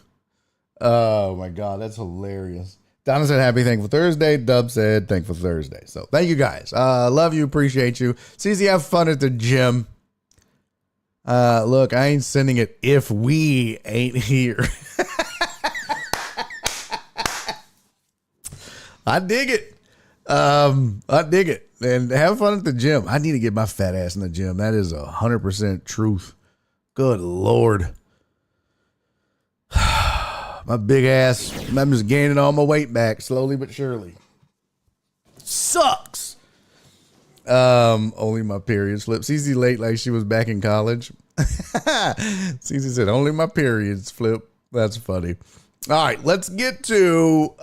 Oh my God, that's hilarious. Donna said happy thankful Thursday. Dub said thankful Thursday. So thank you guys. Love you, appreciate you. CC, have fun at the gym. Look, I ain't sending it if we ain't here. I dig it. I dig it. And have fun at the gym. I need to get my fat ass in the gym. That is 100% truth. Good Lord. My big ass, I'm just gaining all my weight back slowly but surely. Sucks. Only my period slipped. Cece late like she was back in college. Cece said, only my periods flip. That's funny. All right, let's get to,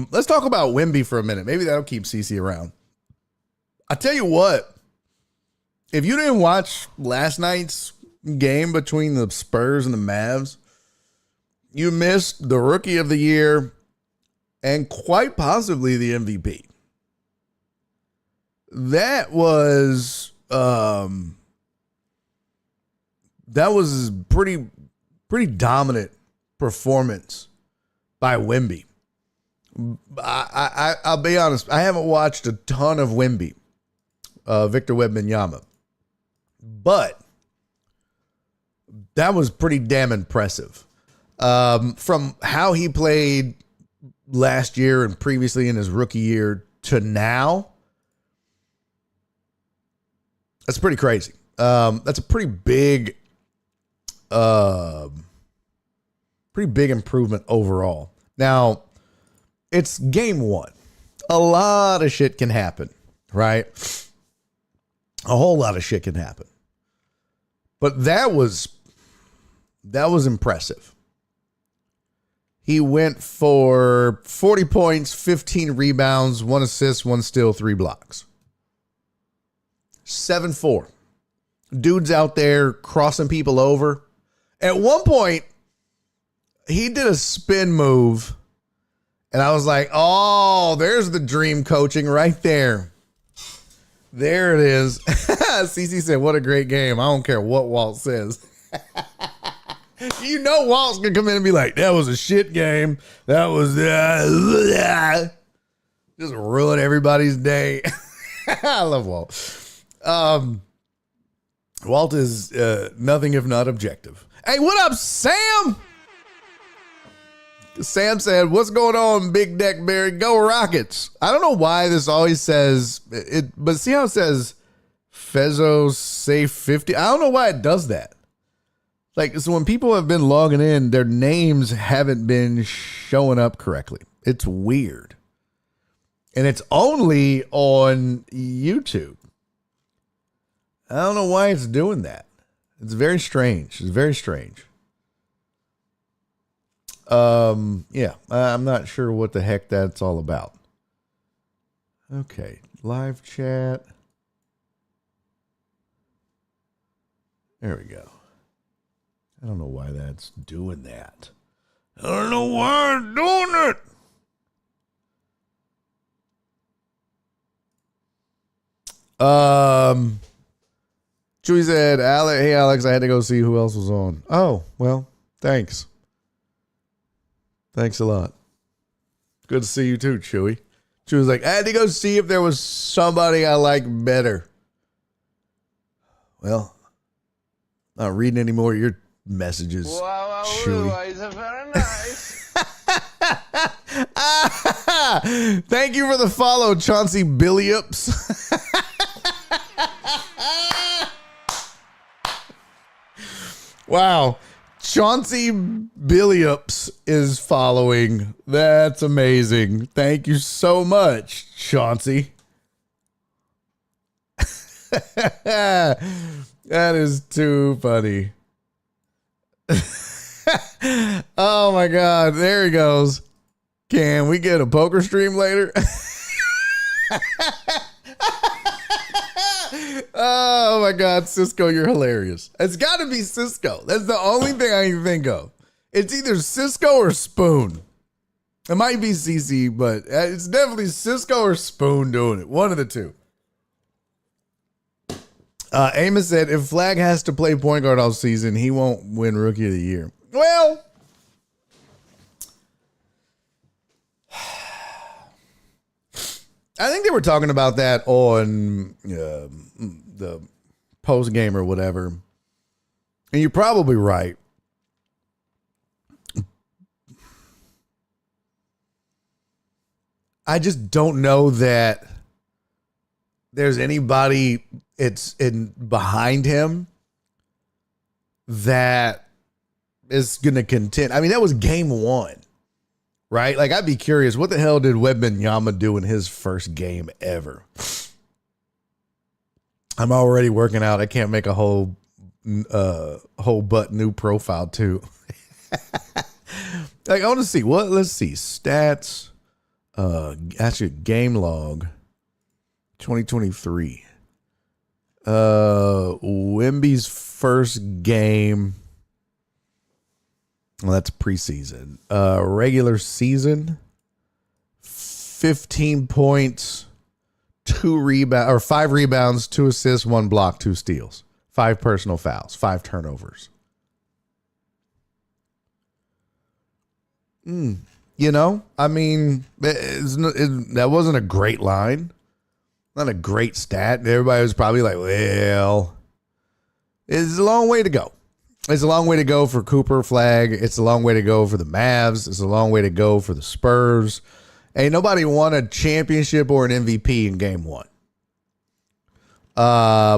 let's talk about WEMBY for a minute. Maybe that'll keep Cece around. I tell you what, if you didn't watch last night's game between the Spurs and the Mavs, you missed the Rookie of the Year and quite possibly the MVP. That was pretty dominant performance by WEMBY. I'll be honest, I haven't watched a ton of WEMBY, Victor Wembanyama, but that was pretty damn impressive. From how he played last year and previously in his rookie year to now, that's pretty crazy. That's a pretty big improvement overall. Now, it's game one. A lot of shit can happen, right? A whole lot of shit can happen. But that was impressive. He went for 40 points, 15 rebounds, 1 assist, 1 steal, 3 blocks. 7-4. Dude's out there crossing people over. At one point, he did a spin move, and I was like, oh, there's the dream coaching right there. There it is. CC said, what a great game. I don't care what Walt says. You know Walt's going to come in and be like, that was a shit game. That was just ruin everybody's day. I love Walt. Walt is nothing if not objective. Hey, what up, Sam? Sam said, what's going on, Big Deck Barry? Go Rockets. I don't know why this always says it, but see how it says Fezzo Safe 50? I don't know why it does that. Like, so when people have been logging in, their names haven't been showing up correctly. It's weird. And it's only on YouTube. I don't know why it's doing that. It's very strange. It's very strange. Yeah, I'm not sure what the heck that's all about. Okay, live chat. There we go. I don't know why that's doing that. I don't know why it's doing it. Chewy said, hey, Alex, I had to go see who else was on. Oh, well, thanks. Thanks a lot. Good to see you too, Chewy. Chewy was like, I had to go see if there was somebody I like better. Well, not reading any more of your messages. Wow, Chewy. it's very nice. Thank you for the follow, Chauncey Billups. Wow. Chauncey Billups is following. That's amazing. Thank you so much, Chauncey. That is too funny. Oh my God. There he goes. Can we get a poker stream later? Oh my God, Cisco, you're hilarious. It's got to be Cisco. That's the only thing I can think of. It's either Cisco or Spoon. It might be CC, but it's definitely Cisco or Spoon doing it. One of the two. Amos said, if Flag has to play point guard all season, he won't win Rookie of the Year. Well, I think they were talking about that on the post game or whatever. And you're probably right. I just don't know that there's anybody it's in behind him that is going to contend. I mean, that was game one, right? Like, I'd be curious, what the hell did Wembanyama do in his first game ever? I'm already working out. I can't make a whole butt new profile too. Like, I want to see let's see stats. Actually, game log 2023. Wemby's first game. Well, that's preseason. Regular season, 15 points, 5 rebounds, 2 assists, 1 block, 2 steals, 5 personal fouls, 5 turnovers. You know, I mean, that wasn't a great line. Not a great stat. Everybody was probably like, well, it's a long way to go. It's a long way to go for Cooper Flag. It's a long way to go for the Mavs. It's a long way to go for the Spurs. Ain't nobody won a championship or an MVP in game one.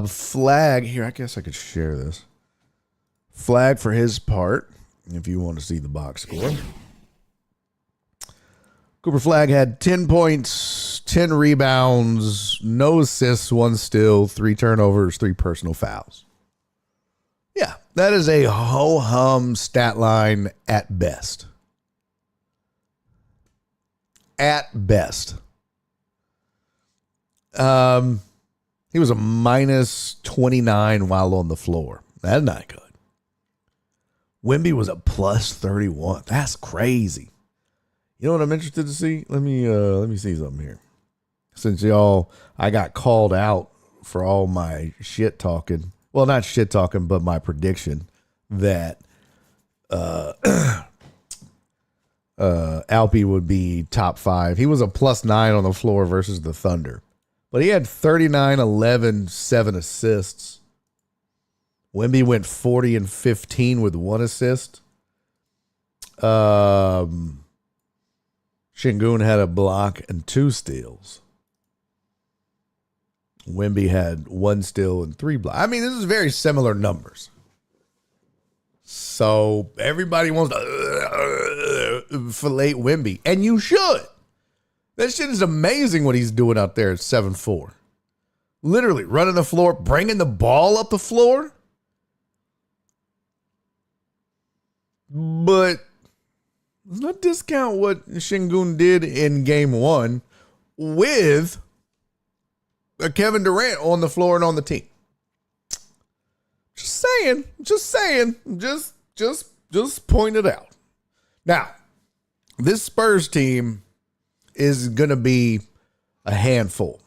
Flag, here, I guess I could share this. Flag for his part, if you want to see the box score. Cooper Flag had 10 points, 10 rebounds, no assists, 1 steal, 3 turnovers, 3 personal fouls. Yeah, that is a ho-hum stat line at best. At best. He was a minus 29 while on the floor. That's not good. Wemby was a plus 31. That's crazy. You know what I'm interested to see? Let me see something here. Since I got called out for all my shit talking. Well, not shit talking, but my prediction that Alpy would be top 5. He was a plus 9 on the floor versus the Thunder. But he had 39, 11, 7 assists. Wemby went 40 and 15 with 1 assist. Şengün had a block and 2 steals. Wemby had 1 steal and 3 blocks. I mean, this is very similar numbers. So everybody wants to fillet Wemby, and you should. That shit is amazing what he's doing out there at 7'4". Literally running the floor, bringing the ball up the floor. But let's not discount what Şengün did in game 1 with Kevin Durant on the floor and on the team. Just saying, just point it out. Now, this Spurs team is going to be a handful.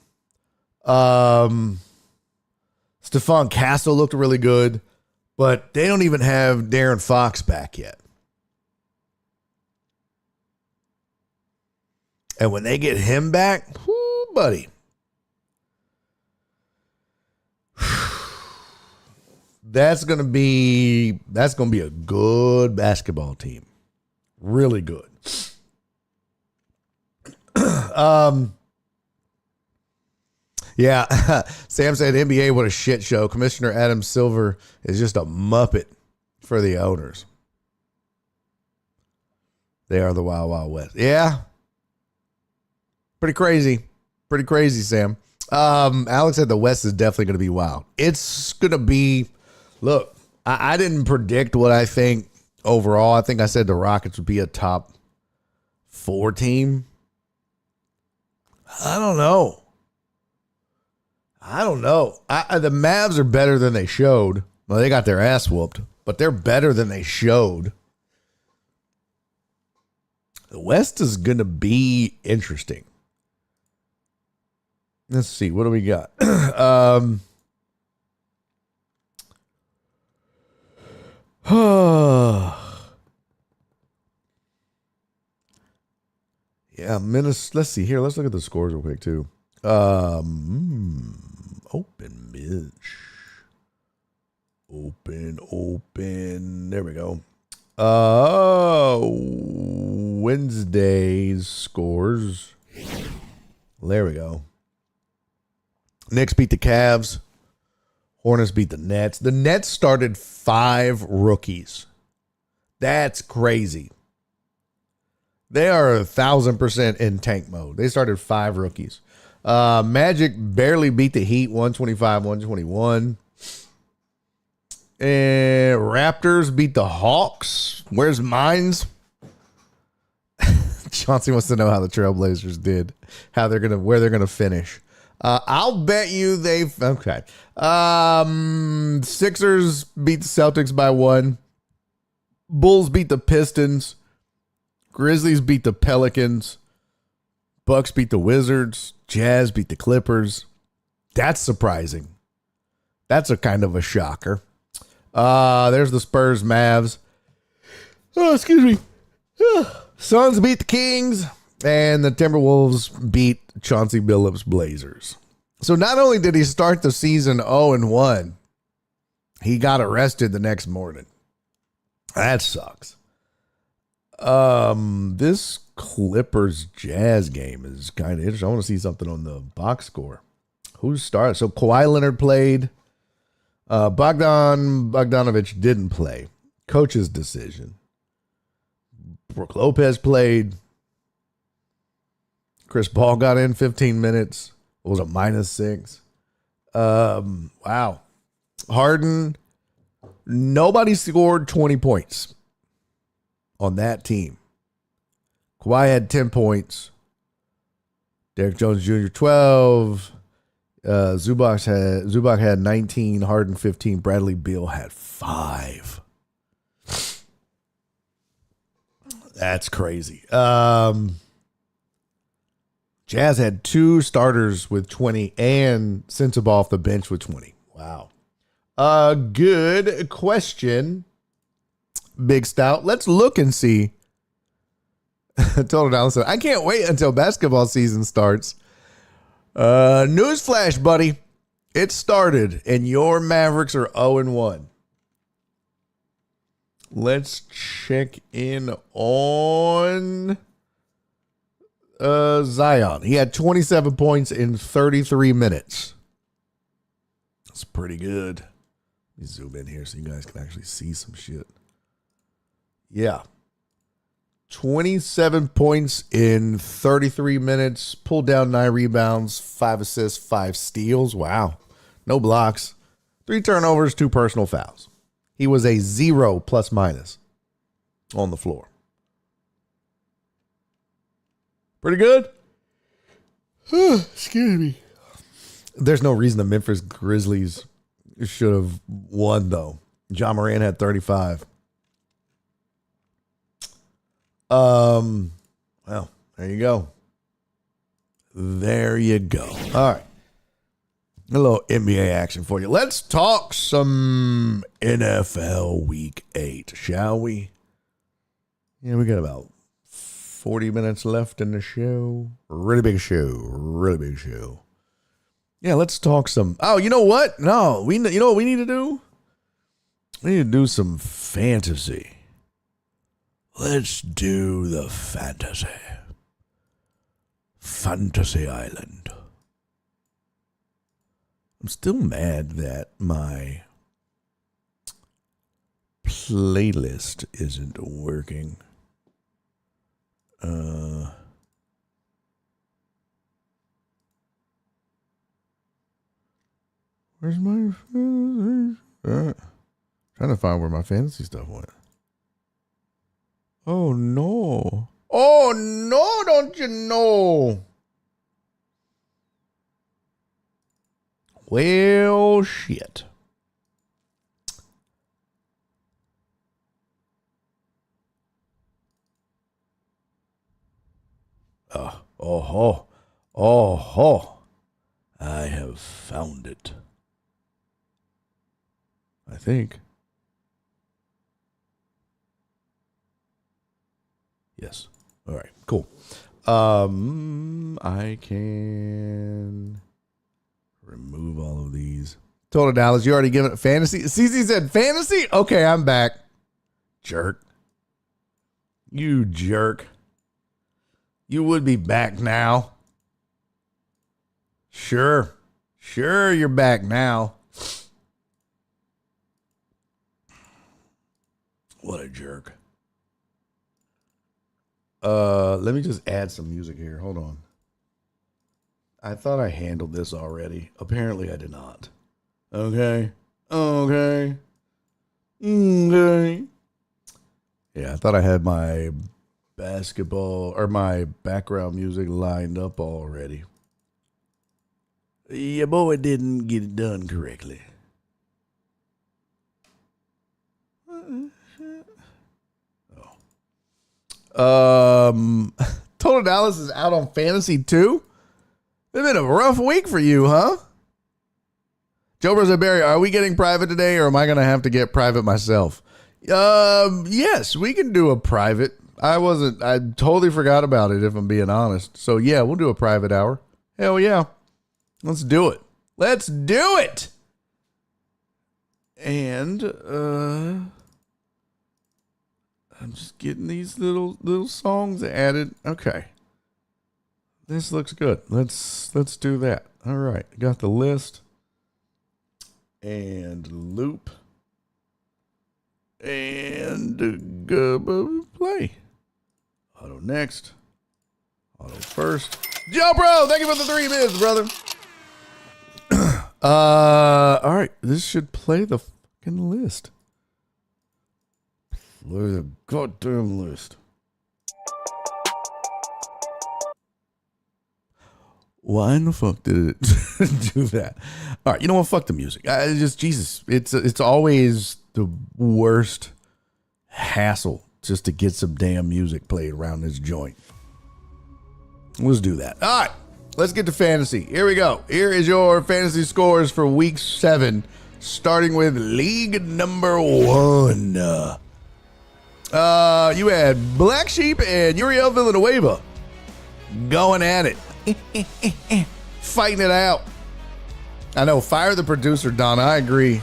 Stephon Castle looked really good, but they don't even have Darren Fox back yet. And when they get him back, whoo, buddy. That's gonna be a good basketball team. Really good. Yeah. Sam said NBA, what a shit show. Commissioner Adam Silver is just a muppet for the owners. They are the Wild Wild West. Yeah. Pretty crazy, Sam. Alex said the West is definitely going to be wild. It's going to be, look, I didn't predict what I think overall. I think I said the Rockets would be a top 4 team. I don't know. The Mavs are better than they showed. Well, they got their ass whooped, but they're better than they showed. The West is going to be interesting. Let's see. What do we got? Yeah, Minnesota. Let's see here. Let's look at the scores real quick too. Open Mitch. Open. There we go. Wednesday's scores. There we go. Knicks beat the Cavs. Hornets beat the Nets. The Nets started 5 rookies. That's crazy. They are 1,000% in tank mode. They started 5 rookies. Magic barely beat the Heat 125-121. And Raptors beat the Hawks. Where's mines? Chauncey wants to know how the Trailblazers did, where they're gonna finish. I'll bet you okay. Sixers beat the Celtics by 1. Bulls beat the Pistons. Grizzlies beat the Pelicans. Bucks beat the Wizards. Jazz beat the Clippers. That's surprising. That's a kind of a shocker. There's the Spurs, Mavs. Oh, excuse me. Suns beat the Kings. And the Timberwolves beat Chauncey Billups' Blazers. So not only did he start the season 0-1, he got arrested the next morning. That sucks. This Clippers Jazz game is kind of interesting. I want to see something on the box score. Who started? So Kawhi Leonard played. Bogdanovich didn't play. Coach's decision. Brook Lopez played. Chris Paul got in 15 minutes. It was a -6. Wow. Harden. Nobody scored 20 points on that team. Kawhi had 10 points. Derrick Jones Jr. 12. Zubac had 19. Harden 15. Bradley Beal had 5. That's crazy. Jazz had 2 starters with 20 and Sensabaugh off the bench with 20. Wow. Good question, Big Stout. Let's look and see. Total Allison, I can't wait until basketball season starts. Newsflash, buddy. It started, and your Mavericks are 0-1. Let's check in on Zion. He had 27 points in 33 minutes. That's pretty good. Let me zoom in here so you guys can actually see some shit. Yeah. 27 points in 33 minutes. Pulled down 9 rebounds, 5 assists, 5 steals. Wow. No blocks. 3 turnovers, 2 personal fouls. He was a 0 ± on the floor. Pretty good. Excuse me. There's no reason the Memphis Grizzlies should have won, though. John Moran had 35. Well, there you go. There you go. All right. A little NBA action for you. Let's talk some NFL Week 8, shall we? Yeah, we got about 40 minutes left in the show. Really big show. Yeah, let's talk some. Oh, you know what? No, you know what we need to do? We need to do some fantasy. Let's do the fantasy. Fantasy Island. I'm still mad that my playlist isn't working. Where's my trying to find where my fantasy stuff went. Oh no. Oh no, don't you know? Well, shit. I have found it. I think. Yes. All right. Cool. I can remove all of these. Total Dallas, you already given it fantasy. CC said fantasy? Okay, I'm back. Jerk. You jerk. You would be back now. Sure. Sure, you're back now. What a jerk. Let me just add some music here. Hold on. I thought I handled this already. Apparently I did not. Okay. Okay. Okay. Yeah, I thought I had my basketball or my background music lined up already. Yeah, boy, it didn't get it done correctly. Total Dallas is out on fantasy too. It's been a rough week for you, huh? Joe Rosenberry, are we getting private today, or am I going to have to get private myself? Yes, we can do a private. I totally forgot about it, if I'm being honest. So yeah, we'll do a private hour. Hell yeah. Let's do it. Let's do it. And, I'm just getting these little songs added. Okay. This looks good. Let's do that. All right. Got the list. And loop. And play. Auto next. Auto first. Joe Bro, thank you for the 3 minutes, brother. All right. This should play the fucking list. Play the goddamn list. Why in the fuck did it do that? All right, you know what? Fuck the music. Jesus. It's always the worst hassle just to get some damn music played around this joint. Let's do that. All right, let's get to fantasy. Here we go. Here is your fantasy scores for week 7, starting with league number 1. You had Black Sheep and Uriel Villanueva going at it. Fighting it out. I know, fire the producer, Donna. I agree.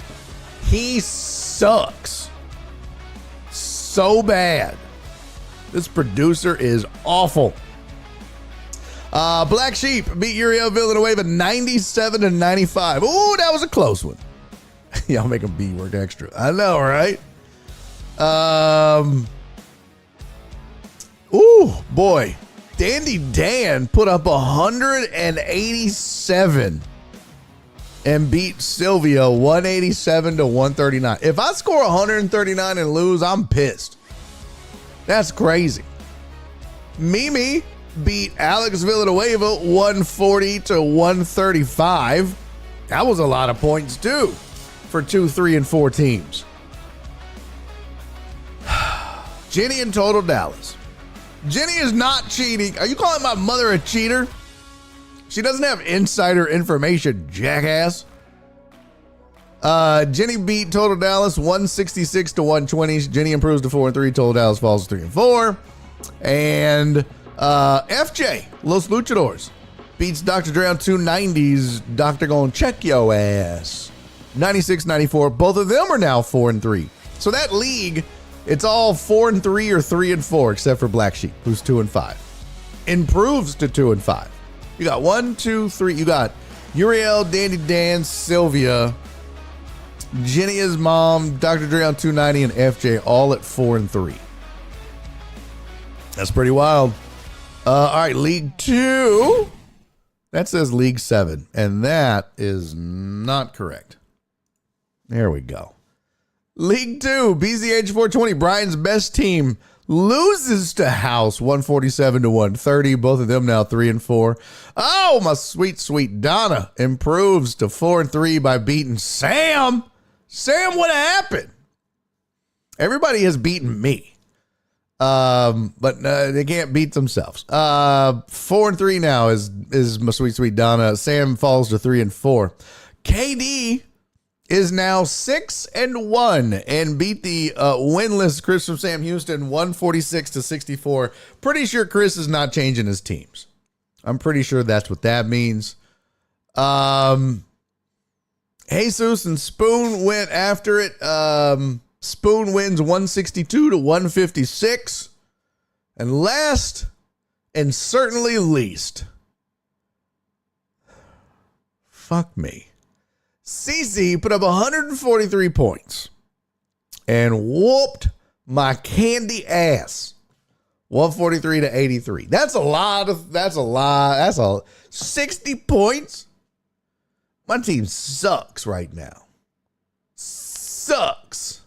He sucks so bad. This producer is awful. Black Sheep beat Uriel Villanueva 97-95. Ooh, that was a close one. Y'all make him B work extra. I know, right? Ooh, boy. Dandy Dan put up 187 and beat Sylvia 187-139. If I score 139 and lose, I'm pissed. That's crazy. Mimi beat Alex Villanueva 140-135. That was a lot of points too for 2, 3, and 4 teams. Jenny and Total Dallas. Jenny is not cheating. Are you calling my mother a cheater? She doesn't have insider information, jackass. Jenny beat Total Dallas 166-120. Jenny improves to 4-3. Total Dallas falls to 3-4. And FJ, Los Luchadors, beats Dr. Dre on 290s. Doctor gonna check your ass. 96-94. Both of them are now 4-3. So that league, it's all 4-3 or 3-4, except for Black Sheep, who's 2-5. Improves to 2-5. You got 1, 2, 3. You got Uriel, Dandy Dan, Sylvia, Jenny's mom, Dr. Dre on 290, and FJ all at 4-3. That's pretty wild. All right, League 2. That says League 7, and that is not correct. There we go. League 2, BZH 420, Brian's best team, loses to House 147-130. Both of them now 3-4. Oh, my sweet, sweet Donna improves to 4-3 by beating Sam. Sam, what happened? Everybody has beaten me. But they can't beat themselves. 4-3 now is my sweet, sweet Donna. Sam falls to 3-4. KD is now 6-1 and beat the winless Chris from Sam Houston 146-64. Pretty sure Chris is not changing his teams. I'm pretty sure that's what that means. Jesus and Spoon went after it. Spoon wins 162-156. And last and certainly least, fuck me, CC put up 143 points and whooped my candy ass. 143-83. That's a 60 points. My team sucks right now. Sucks.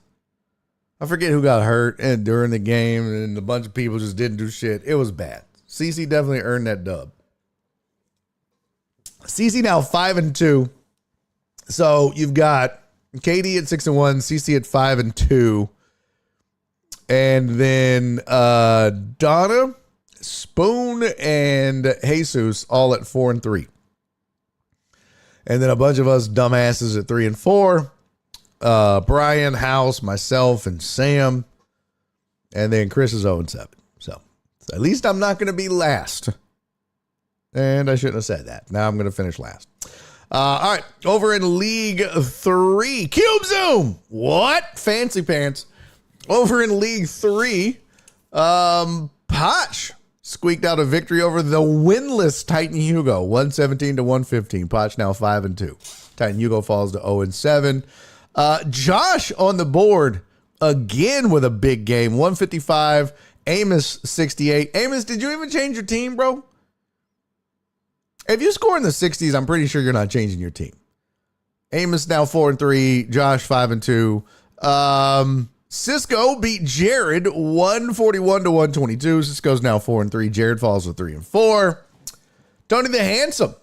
I forget who got hurt and during the game, and a bunch of people just didn't do shit. It was bad. CC definitely earned that dub. CC now 5-2. So you've got KD at 6-1, CC at 5-2. And then Donna, Spoon, and Jesus all at 4-3. And then a bunch of us dumbasses at 3-4. Brian, House, myself, and Sam. And then Chris is 0-7. So at least I'm not going to be last. And I shouldn't have said that. Now I'm going to finish last. All right. Over in League 3. Cube Zoom. What? Fancy pants. Over in League 3. Potch squeaked out a victory over the winless Titan Hugo. 117-115. Potch now 5-2. Titan Hugo falls to 0-7. Josh on the board again with a big game. 155. Amos 68. Amos, did you even change your team, bro? If you score in the 60s, I'm pretty sure you're not changing your team. Amos now 4-3. Josh 5-2. Cisco beat Jared 141-122. Cisco's now 4-3. Jared falls to 3-4. Tony the Handsome.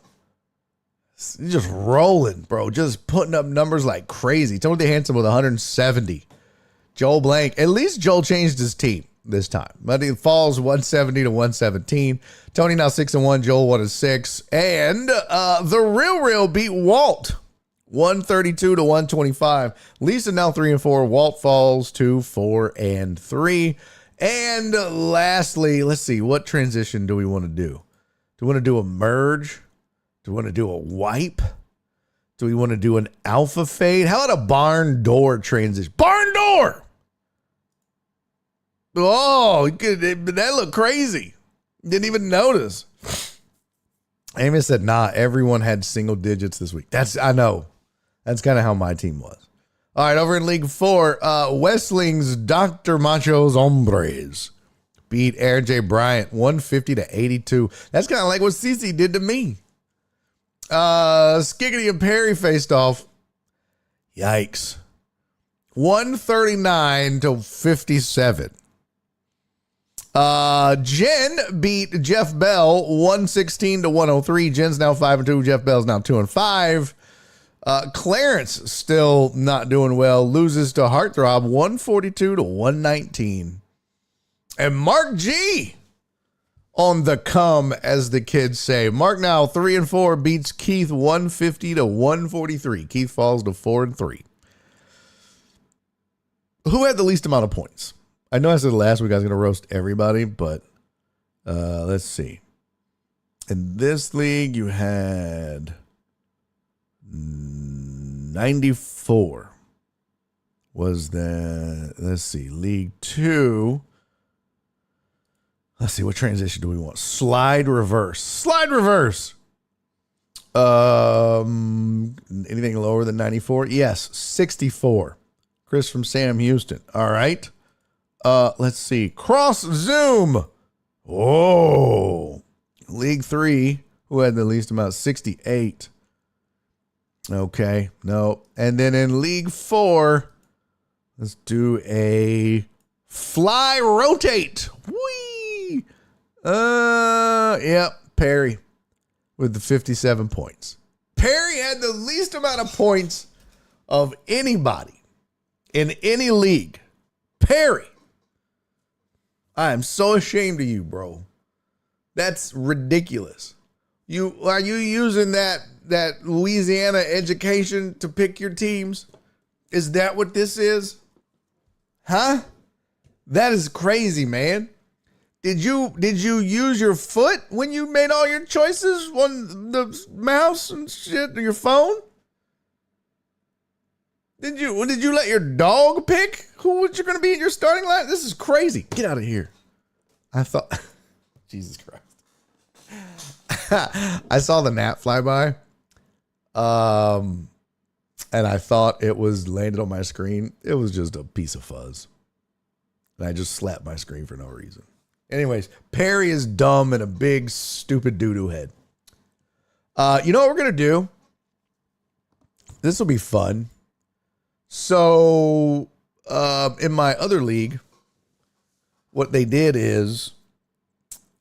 Just rolling, bro. Just putting up numbers like crazy. Tony the Handsome with 170. Joel Blank. At least Joel changed his team this time. But he falls 170-117. Tony now 6-1. Joel 1-6. And the Real beat Walt 132-125. Lisa now 3-4. Walt falls to 4-3. And lastly, let's see, what transition do we want to do? Do we want to do a merge? Do we want to do a wipe? Do we want to do an alpha fade? How about a barn door transition? Barn door! Oh, that looked crazy. Didn't even notice. Amos said, nah, everyone had single digits this week. I know. That's kind of how my team was. All right, over in League 4, Westling's Dr. Macho's Hombres beat RJ Bryant 150-82. That's kind of like what CC did to me. Skiggity and Perry faced off. Yikes. 139-57. Jen beat Jeff Bell 116-103. Jen's now 5-2. Jeff Bell's now 2-5. Clarence still not doing well. Loses to Heartthrob 142-119. And Mark G on the come, as the kids say. Mark now 3-4 beats Keith 150-143. Keith falls to 4-3. Who had the least amount of points? I know I said last week I was going to roast everybody, but let's see. In this league, you had 94. Was that, let's see, League 2. Let's see, what transition do we want? Slide reverse. Slide reverse. Anything lower than 94? Yes, 64. Chris from Sam Houston. All right. Let's see. Cross Zoom. Oh. League 3. Who had the least amount? 68. Okay. No. And then in League 4, let's do a fly rotate. Whee. Yep. Perry with the 57 points. Perry had the least amount of points of anybody in any league. Perry. I am so ashamed of you, bro. That's ridiculous. Are you using that that Louisiana education to pick your teams? Is that what this is? Huh? That is crazy, man. Did you use your foot when you made all your choices on the mouse and shit, or your phone? Did you let your dog pick who was going to be in your starting line? This is crazy. Get out of here. I thought, Jesus Christ. I saw the gnat fly by. And I thought it was landed on my screen. It was just a piece of fuzz. And I just slapped my screen for no reason. Anyways, Perry is dumb and a big, stupid doo-doo head. You know what we're going to do? This will be fun. So, in my other league, what they did is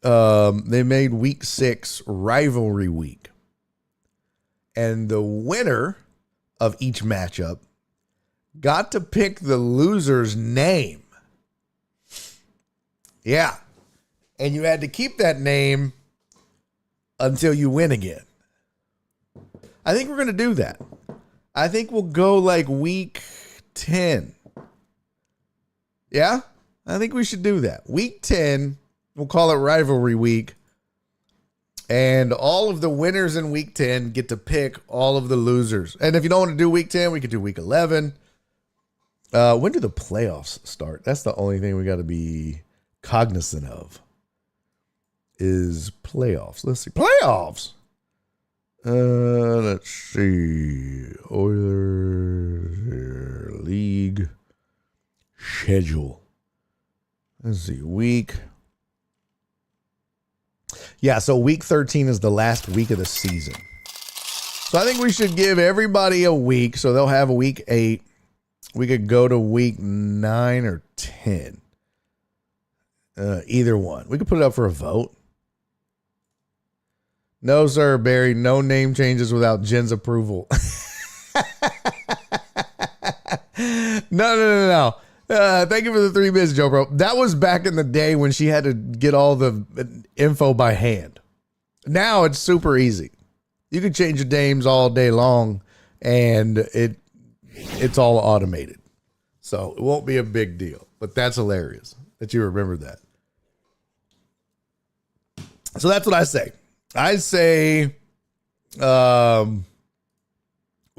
they made week 6 rivalry week. And the winner of each matchup got to pick the loser's name. Yeah. And you had to keep that name until you win again. I think we're going to do that. I think we'll go like week 10. Yeah? I think we should do that. Week 10, we'll call it rivalry week. And all of the winners in week 10 get to pick all of the losers. And if you don't want to do week 10, we could do week 11. When do the playoffs start? That's the only thing we got to be cognizant of is playoffs. Let's see. Playoffs. Let's see. Oilers league schedule. Let's see. Yeah, so week 13 is the last week of the season. So I think we should give everybody a week. So they'll have a week 8. We could go to week 9 or 10. Either one. We could put it up for a vote. No, sir, Barry. No name changes without Jen's approval. No. Thank you for the 3 bits, Joe, bro. That was back in the day when she had to get all the info by hand. Now it's super easy. You can change your names all day long, and it's all automated. So it won't be a big deal. But that's hilarious that you remember that. So that's what I say. I say we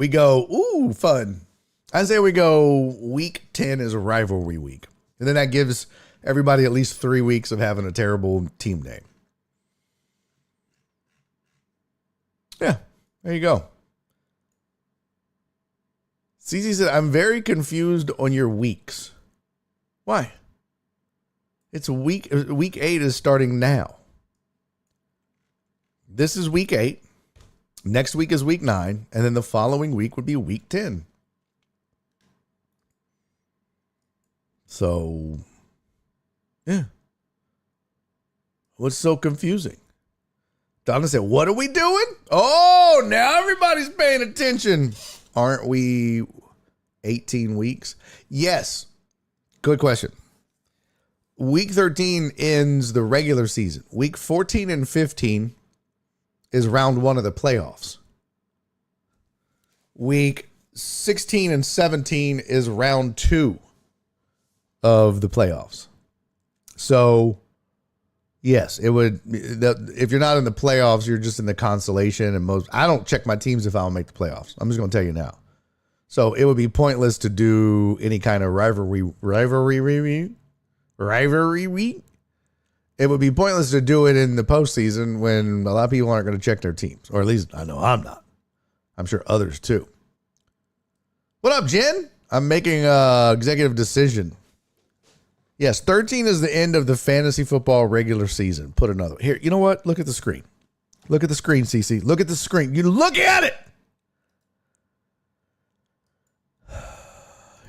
go, ooh, fun. I say we go week 10 is a rivalry week. And then that gives everybody at least 3 weeks of having a terrible team name. Yeah, there you go. CZ said, I'm very confused on your weeks. Why? It's week 8 is starting now. This is week 8. Next week is week 9. And then the following week would be week 10. So, yeah. What's so confusing? Donna said, what are we doing? Oh, now everybody's paying attention. Aren't we 18 weeks? Yes. Good question. Week 13 ends the regular season. Week 14 and 15 is round 1 of the playoffs. Week 16 and 17 is round 2 of the playoffs. So, yes, it would. If you're not in the playoffs, you're just in the consolation. And I don't check my teams if I don't make the playoffs. I'm just going to tell you now. So it would be pointless to do any kind of rivalry week. It would be pointless to do it in the postseason when a lot of people aren't going to check their teams, or at least I know I'm not. I'm sure others too. What up, Jen? I'm making an executive decision. Yes, 13 is the end of the fantasy football regular season. Put another here. You know what? Look at the screen. Look at the screen, CC. Look at the screen. You look at it.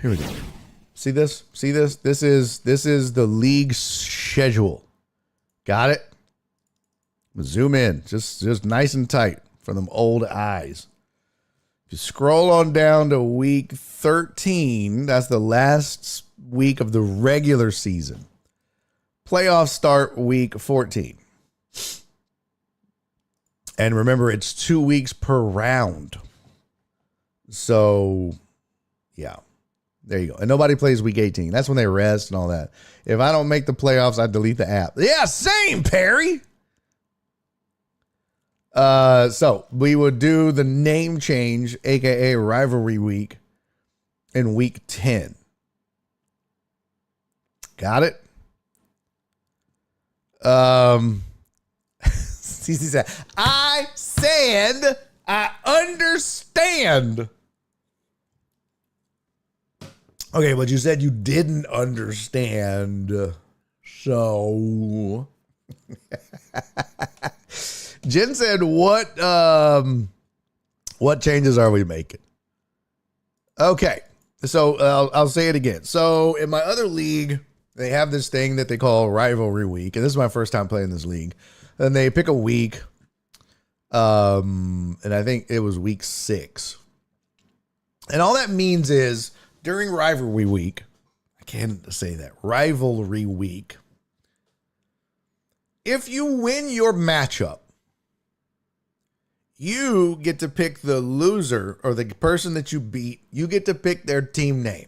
Here we go. See this? See this? This is the league schedule. Got it? Zoom in. Just nice and tight for them old eyes. If you scroll on down to week 13, that's the last week of the regular season. Playoffs start week 14. And remember, it's 2 weeks per round. So, yeah. There you go. And nobody plays week 18. That's when they rest and all that. If I don't make the playoffs, I delete the app. Yeah, same, Perry. So we would do the name change, aka rivalry week, in week 10. Got it? CC said, I said I understand. Okay, but you said you didn't understand. So Jen said, what changes are we making? Okay, so I'll say it again. So in my other league, they have this thing that they call rivalry week, and this is my first time playing this league. And they pick a week, and I think it was week 6. And all that means is during rivalry week, I can't say that, rivalry week, if you win your matchup, you get to pick the loser or the person that you beat. You get to pick their team name.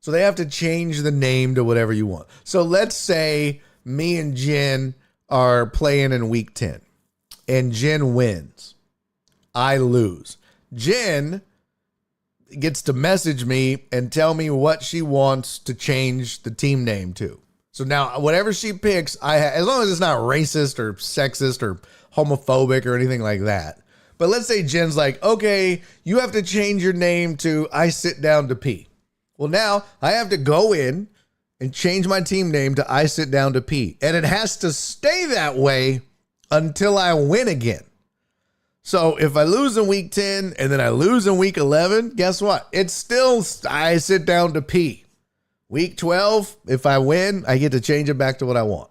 So they have to change the name to whatever you want. So let's say me and Jen are playing in week 10 and Jen wins. I lose. Jen gets to message me and tell me what she wants to change the team name to. So now whatever she picks, as long as it's not racist or sexist or homophobic or anything like that. But let's say Jen's like, okay, you have to change your name to I sit down to pee. Well, now I have to go in and change my team name to I sit down to pee. And it has to stay that way until I win again. So if I lose in week 10 and then I lose in week 11, guess what? It's still I sit down to pee. Week 12, if I win, I get to change it back to what I want.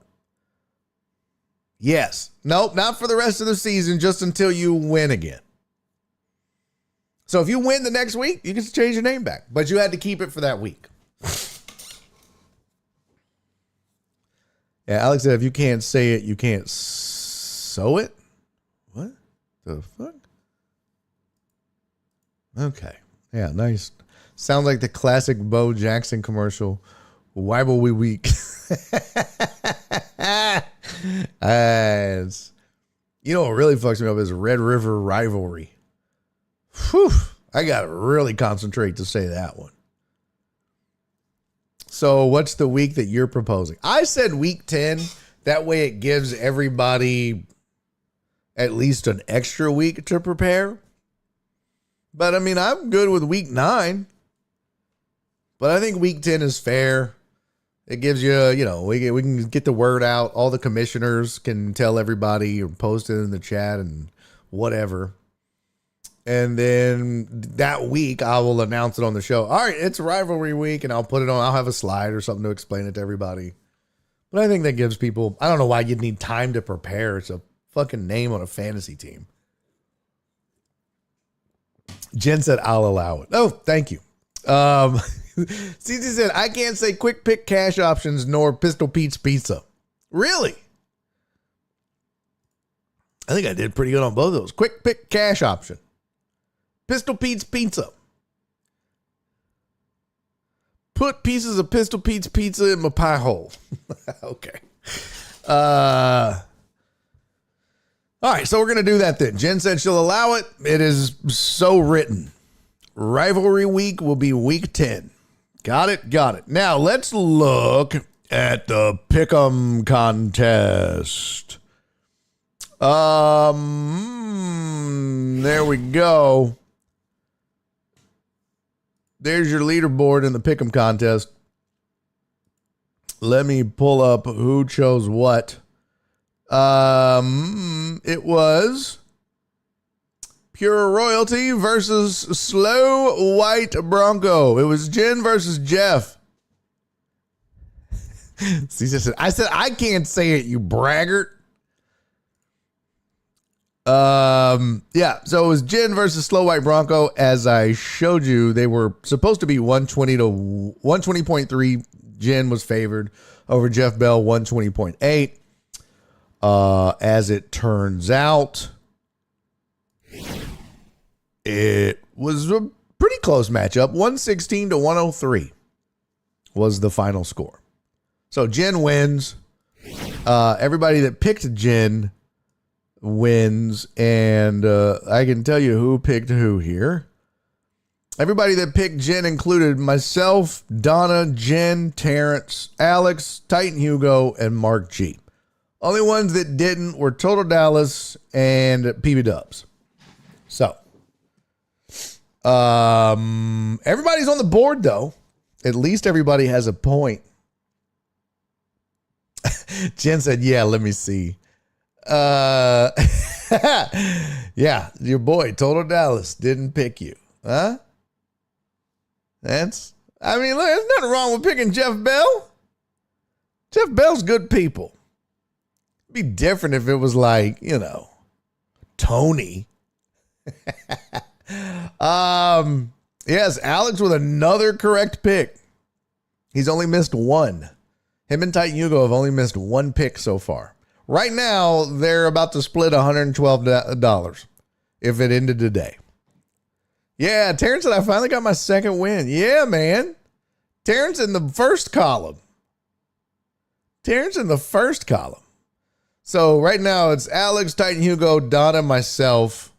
Yes. Nope, not for the rest of the season, just until you win again. So if you win the next week, you get to change your name back. But you had to keep it for that week. Yeah, Alex said, if you can't say it, you can't sew it. What the fuck? Okay. Yeah, nice. Sounds like the classic Bo Jackson commercial. Why will we weak? You know what really fucks me up is Red River Rivalry. Whew, I got to really concentrate to say that one. So what's the week that you're proposing? I said week 10. That way it gives everybody at least an extra week to prepare. But I mean, I'm good with week 9. But I think week 10 is fair. It gives you, we can get the word out. All the commissioners can tell everybody or post it in the chat and whatever. And then that week, I will announce it on the show. All right, it's rivalry week, and I'll put it on. I'll have a slide or something to explain it to everybody. But I think that gives people, I don't know why you'd need time to prepare. It's a fucking name on a fantasy team. Jen said, I'll allow it. Oh, thank you. CC said, I can't say quick pick cash options nor Pistol Pete's pizza. Really? I think I did pretty good on both of those. Quick pick cash option. Pistol Pete's pizza. Put pieces of Pistol Pete's pizza in my pie hole. Okay. All right, so we're going to do that then. Jen said she'll allow it. It is so written. Rivalry week will be week 10. Got it? Got it. Now, let's look at the Pick'em contest. There we go. There's your leaderboard in the Pick'em contest. Let me pull up who chose what. It was Pure Royalty versus Slow White Bronco. It was Jen versus Jeff. I said, I can't say it, you braggart. Yeah, so it was Jen versus Slow White Bronco. As I showed you, they were supposed to be 120 to 120.3. Jen was favored over Jeff Bell, 120.8. As it turns out, it was a pretty close matchup. 116 to 103 was the final score. So Jen wins. Everybody that picked Jen wins. And I can tell you who picked who here. Everybody that picked Jen included myself, Donna, Jen, Terrence, Alex, Titan Hugo, and Mark G. Only ones that didn't were Total Dallas and PB Dubs. So, everybody's on the board, though. At least everybody has a point. Jen said, yeah, let me see. Yeah, your boy, Total Dallas, didn't pick you. Huh? Look, there's nothing wrong with picking Jeff Bell. Jeff Bell's good people. It'd be different if it was like, Tony. Yes, Alex with another correct pick. He's only missed one. Him and Titan Hugo have only missed one pick so far. Right now, they're about to split $112 if it ended today. Yeah, Terrence said I finally got my second win. Yeah, man. Terrence in the first column. So right now it's Alex, Titan Hugo, Donna, myself,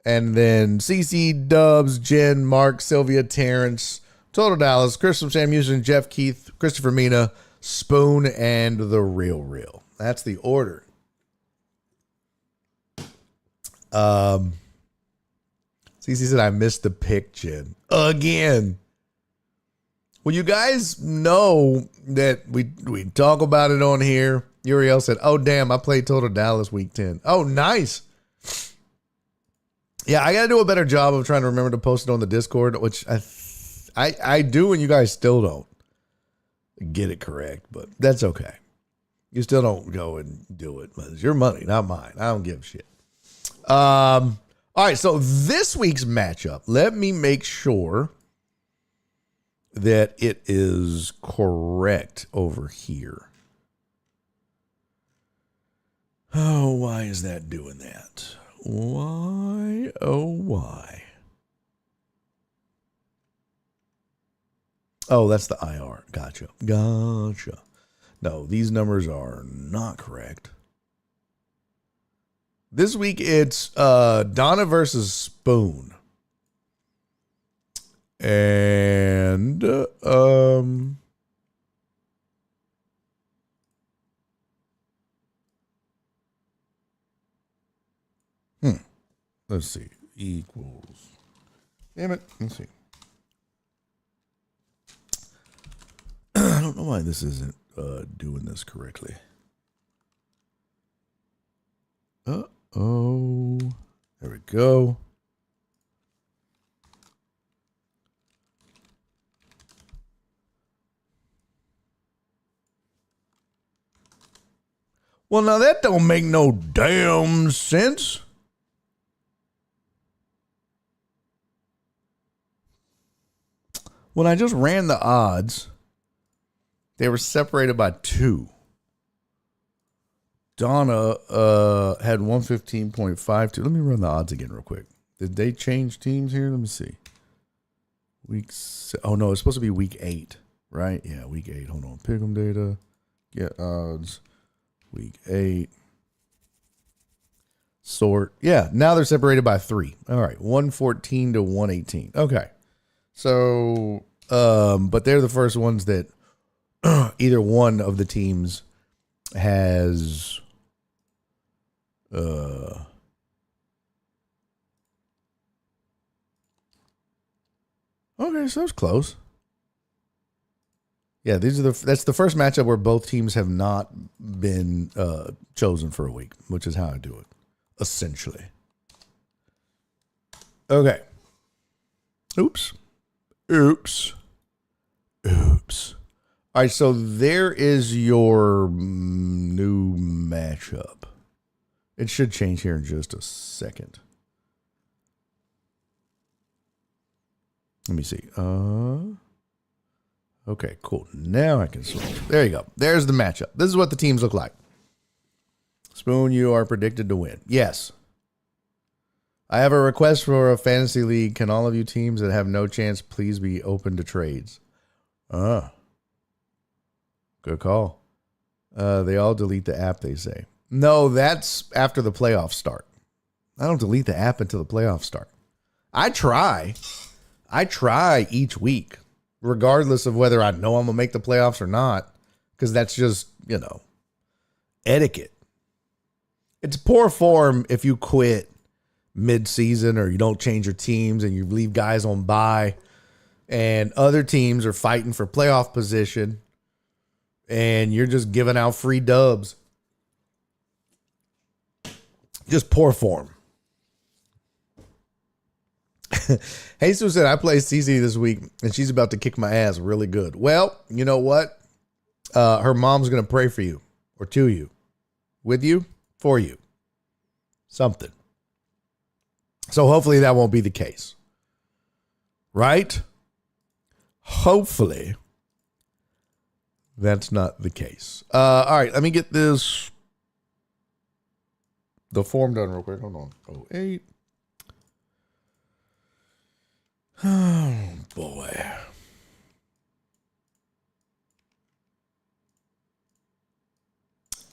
and then CC, Dubs, Jen, Mark, Sylvia, Terrence, Total Dallas, Crystal, Sam Houston, Jeff Keith, Christopher Mina, Spoon, and The Real. That's the order. CC said I missed the pick, Jen. Again. Well, you guys know that we talk about it on here. Uriel said, oh, damn, I played Total Dallas week 10. Oh, nice. Yeah, I got to do a better job of trying to remember to post it on the Discord, which I do, and you guys still don't get it correct, but that's okay. You still don't go and do it, but it's your money, not mine. I don't give a shit. All right, so this week's matchup, let me make sure that it is correct over here. Oh, why is that doing that? Why? Oh, why? Oh, that's the IR. Gotcha. No, these numbers are not correct. This week it's Donna versus Spoon. And let's see. Equals. Damn it. Let's see. I don't know why this isn't doing this correctly. Uh-oh. There we go. Well, now that don't make no damn sense. When I just ran the odds, they were separated by 2. Donna had 115.52. Let me run the odds again real quick. Did they change teams here? Let me see. Oh, no, it's supposed to be week 8, right? Yeah, week 8. Hold on. Pick'em data. Get odds. Week 8. Sort. Yeah, now they're separated by 3. All right, 114 to 118. Okay. So, but they're the first ones that either one of the teams has okay, so it's close. Yeah, that's the first matchup where both teams have not been chosen for a week, which is how I do it, essentially. Okay. Oops. All right, so there is your new matchup. It should change here in just a second. Let me see. Okay, cool. Now I can switch. There you go. There's the matchup. This is what the teams look like. Spoon, you are predicted to win. Yes. I have a request for a fantasy league. Can all of you teams that have no chance please be open to trades? Good call. They all delete the app, they say. No, that's after the playoffs start. I don't delete the app until the playoffs start. I try each week, regardless of whether I know I'm going to make the playoffs or not, because that's just, etiquette. It's poor form if you quit mid-season or you don't change your teams and you leave guys on bye and other teams are fighting for playoff position and you're just giving out free dubs. Just poor form. Jesus said, I play CC this week and she's about to kick my ass really good. Well, you know what? Her mom's going to pray for you or to you, with you, for you. Something. So hopefully that won't be the case. Right? Hopefully that's not the case. All right, let me get the form done real quick. Hold on. 08. Oh, boy.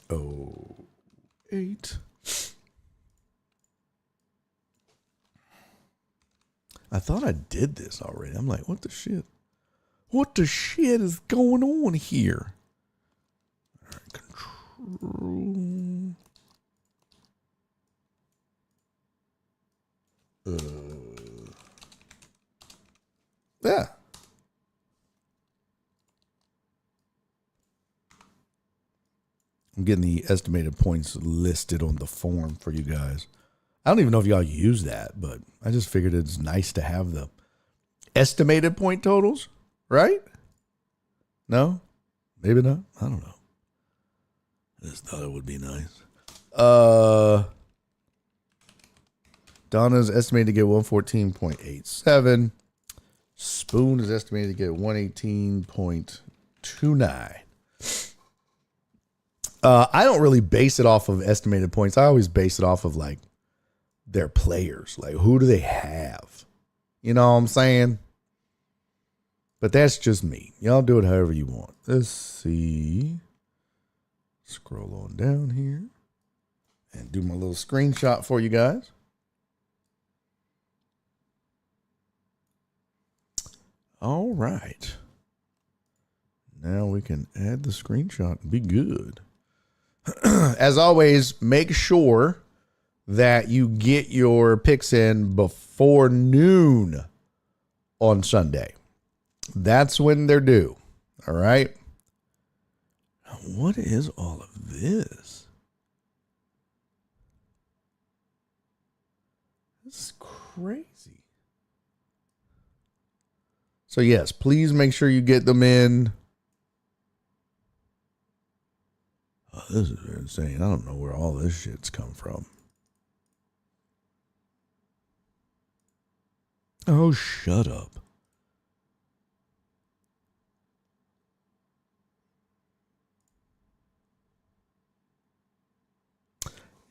Oh, 8. I thought I did this already. I'm like, what the shit? What the shit is going on here? All right, control. Yeah. I'm getting the estimated points listed on the form for you guys. I don't even know if y'all use that, but I just figured it's nice to have the estimated point totals, right? No? Maybe not? I don't know. I just thought it would be nice. Donna's estimated to get 114.87. Spoon is estimated to get 118.29. I don't really base it off of estimated points. I always base it off of like their players. Like, who do they have? You know what I'm saying? But that's just me. Y'all do it however you want. Let's see. Scroll on down here and do my little screenshot for you guys. All right. Now we can add the screenshot and be good. As always, make sure that you get your picks in before noon on Sunday. That's when they're due. All right. What is all of this? This is crazy. So yes, please make sure you get them in. Oh, this is insane. I don't know where all this shit's come from. Oh, shut up.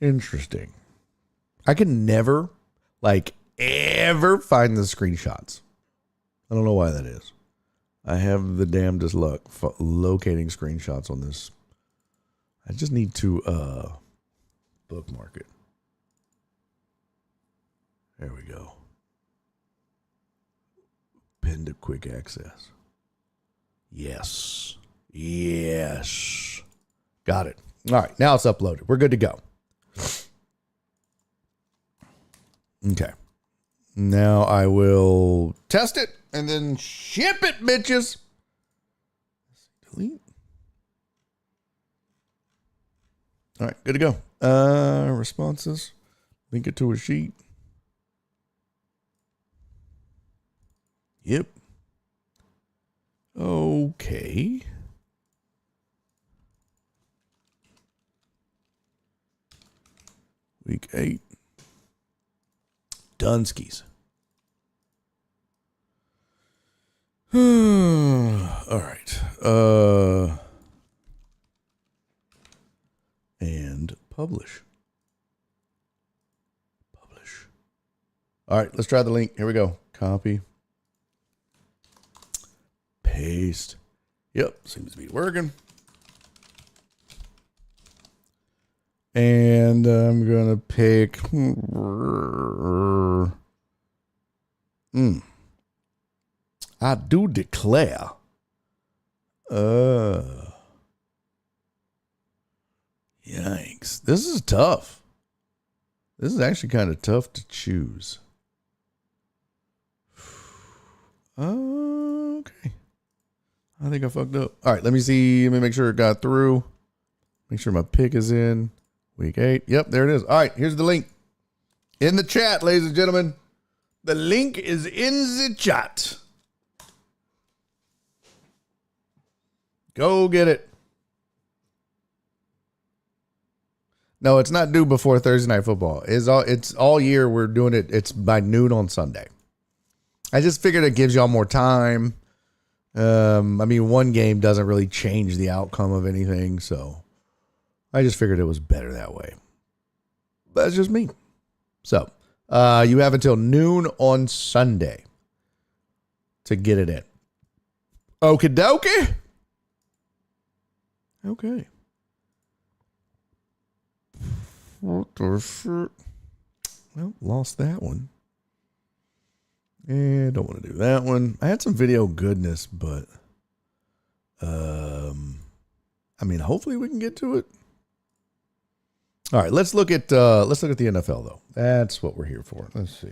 Interesting. I can never, ever find the screenshots. I don't know why that is. I have the damnedest luck locating screenshots on this. I just need to bookmark it. There we go. Pin to quick access. Yes. Yes. Got it. All right. Now it's uploaded. We're good to go. Okay. Now I will test it and then ship it, bitches. Delete. All right. Good to go. Responses. Link it to a sheet. Yep. Okay. Week 8. Dunskies. All right. And publish. Publish. Publish. All right, let's try the link. Here we go. Copy. Paste. Yep, seems to be working. And I'm going to pick... I do declare. Yikes. This is tough. This is actually kind of tough to choose. Okay. I think I fucked up. All right, let me see. Let me make sure it got through. Make sure my pick is in. Week 8. Yep, there it is. All right, here's the link. In the chat, ladies and gentlemen. The link is in the chat. Go get it. No, it's not due before Thursday Night Football. It's all year we're doing it. It's by noon on Sunday. I just figured it gives y'all more time. I mean, one game doesn't really change the outcome of anything, so I just figured it was better that way. That's just me. So, you have until noon on Sunday to get it in. Okie dokie. Okay. What the shit? Well, lost that one. And don't want to do that one. I had some video goodness, but I mean, hopefully we can get to it. All right, let's look at the NFL though. That's what we're here for. Let's see.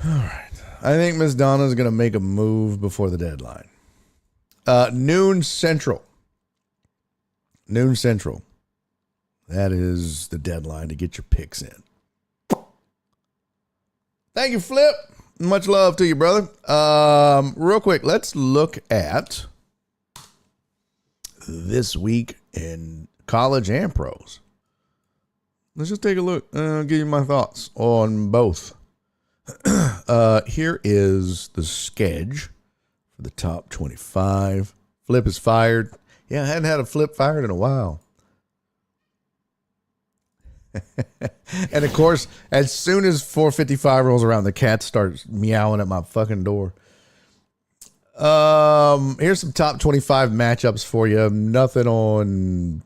All right, I think Miss Donna's gonna make a move before the deadline. Noon Central. Noon Central. That is the deadline to get your picks in. Thank you, Flip. Much love to you, brother. Real quick, let's look at this week in college and pros. Let's just take a look. I'll give you my thoughts on both. Here is the schedule for the top 25. Flip is fired. Yeah, I hadn't had a Flip fired in a while. And of course, as soon as 4:55 rolls around, the cat starts meowing at my fucking door. Here's some top 25 matchups for you. Nothing on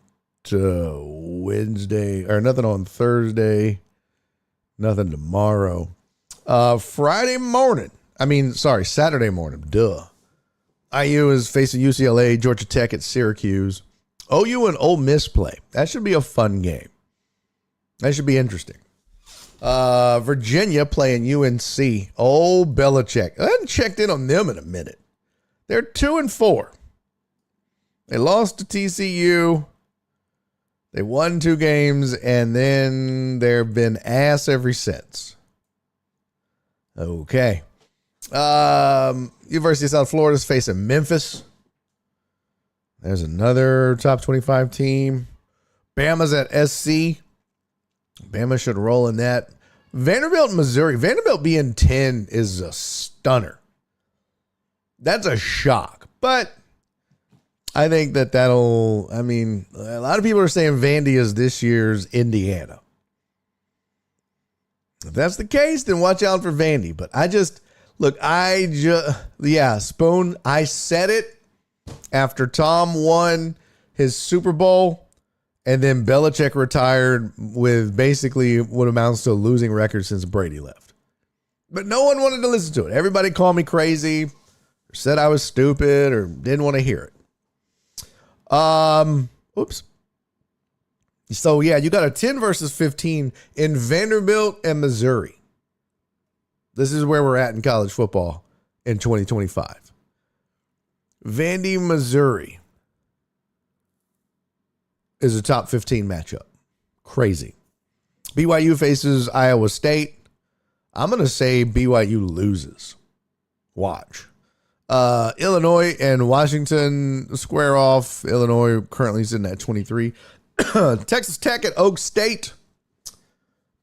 Wednesday, or nothing on Thursday. Nothing tomorrow. Saturday morning. Duh. IU is facing UCLA, Georgia Tech at Syracuse. OU and Ole Miss play. That should be a fun game. That should be interesting. Virginia playing UNC. Oh, Belichick. I haven't checked in on them in a minute. They're 2-4. They lost to TCU. They won 2 games, and then they've been ass ever since. Okay. University of South Florida is facing Memphis. There's another top 25 team. Bama's at SC. Bama should roll in that. Vanderbilt, Missouri. Vanderbilt being 10 is a stunner. That's a shock. But I think a lot of people are saying Vandy is this year's Indiana. If that's the case, then watch out for Vandy. But Spoon, I said it after Tom won his Super Bowl. And then Belichick retired with basically what amounts to a losing record since Brady left. But no one wanted to listen to it. Everybody called me crazy, or said I was stupid, or didn't want to hear it. Oops. So, yeah, you got a 10 versus 15 in Vanderbilt and Missouri. This is where we're at in college football in 2025. Vandy, Missouri is a top 15 matchup. Crazy. BYU faces Iowa State. I'm going to say BYU loses. Watch. Illinois and Washington square off. Illinois currently sitting at 23. Texas Tech at Oak State.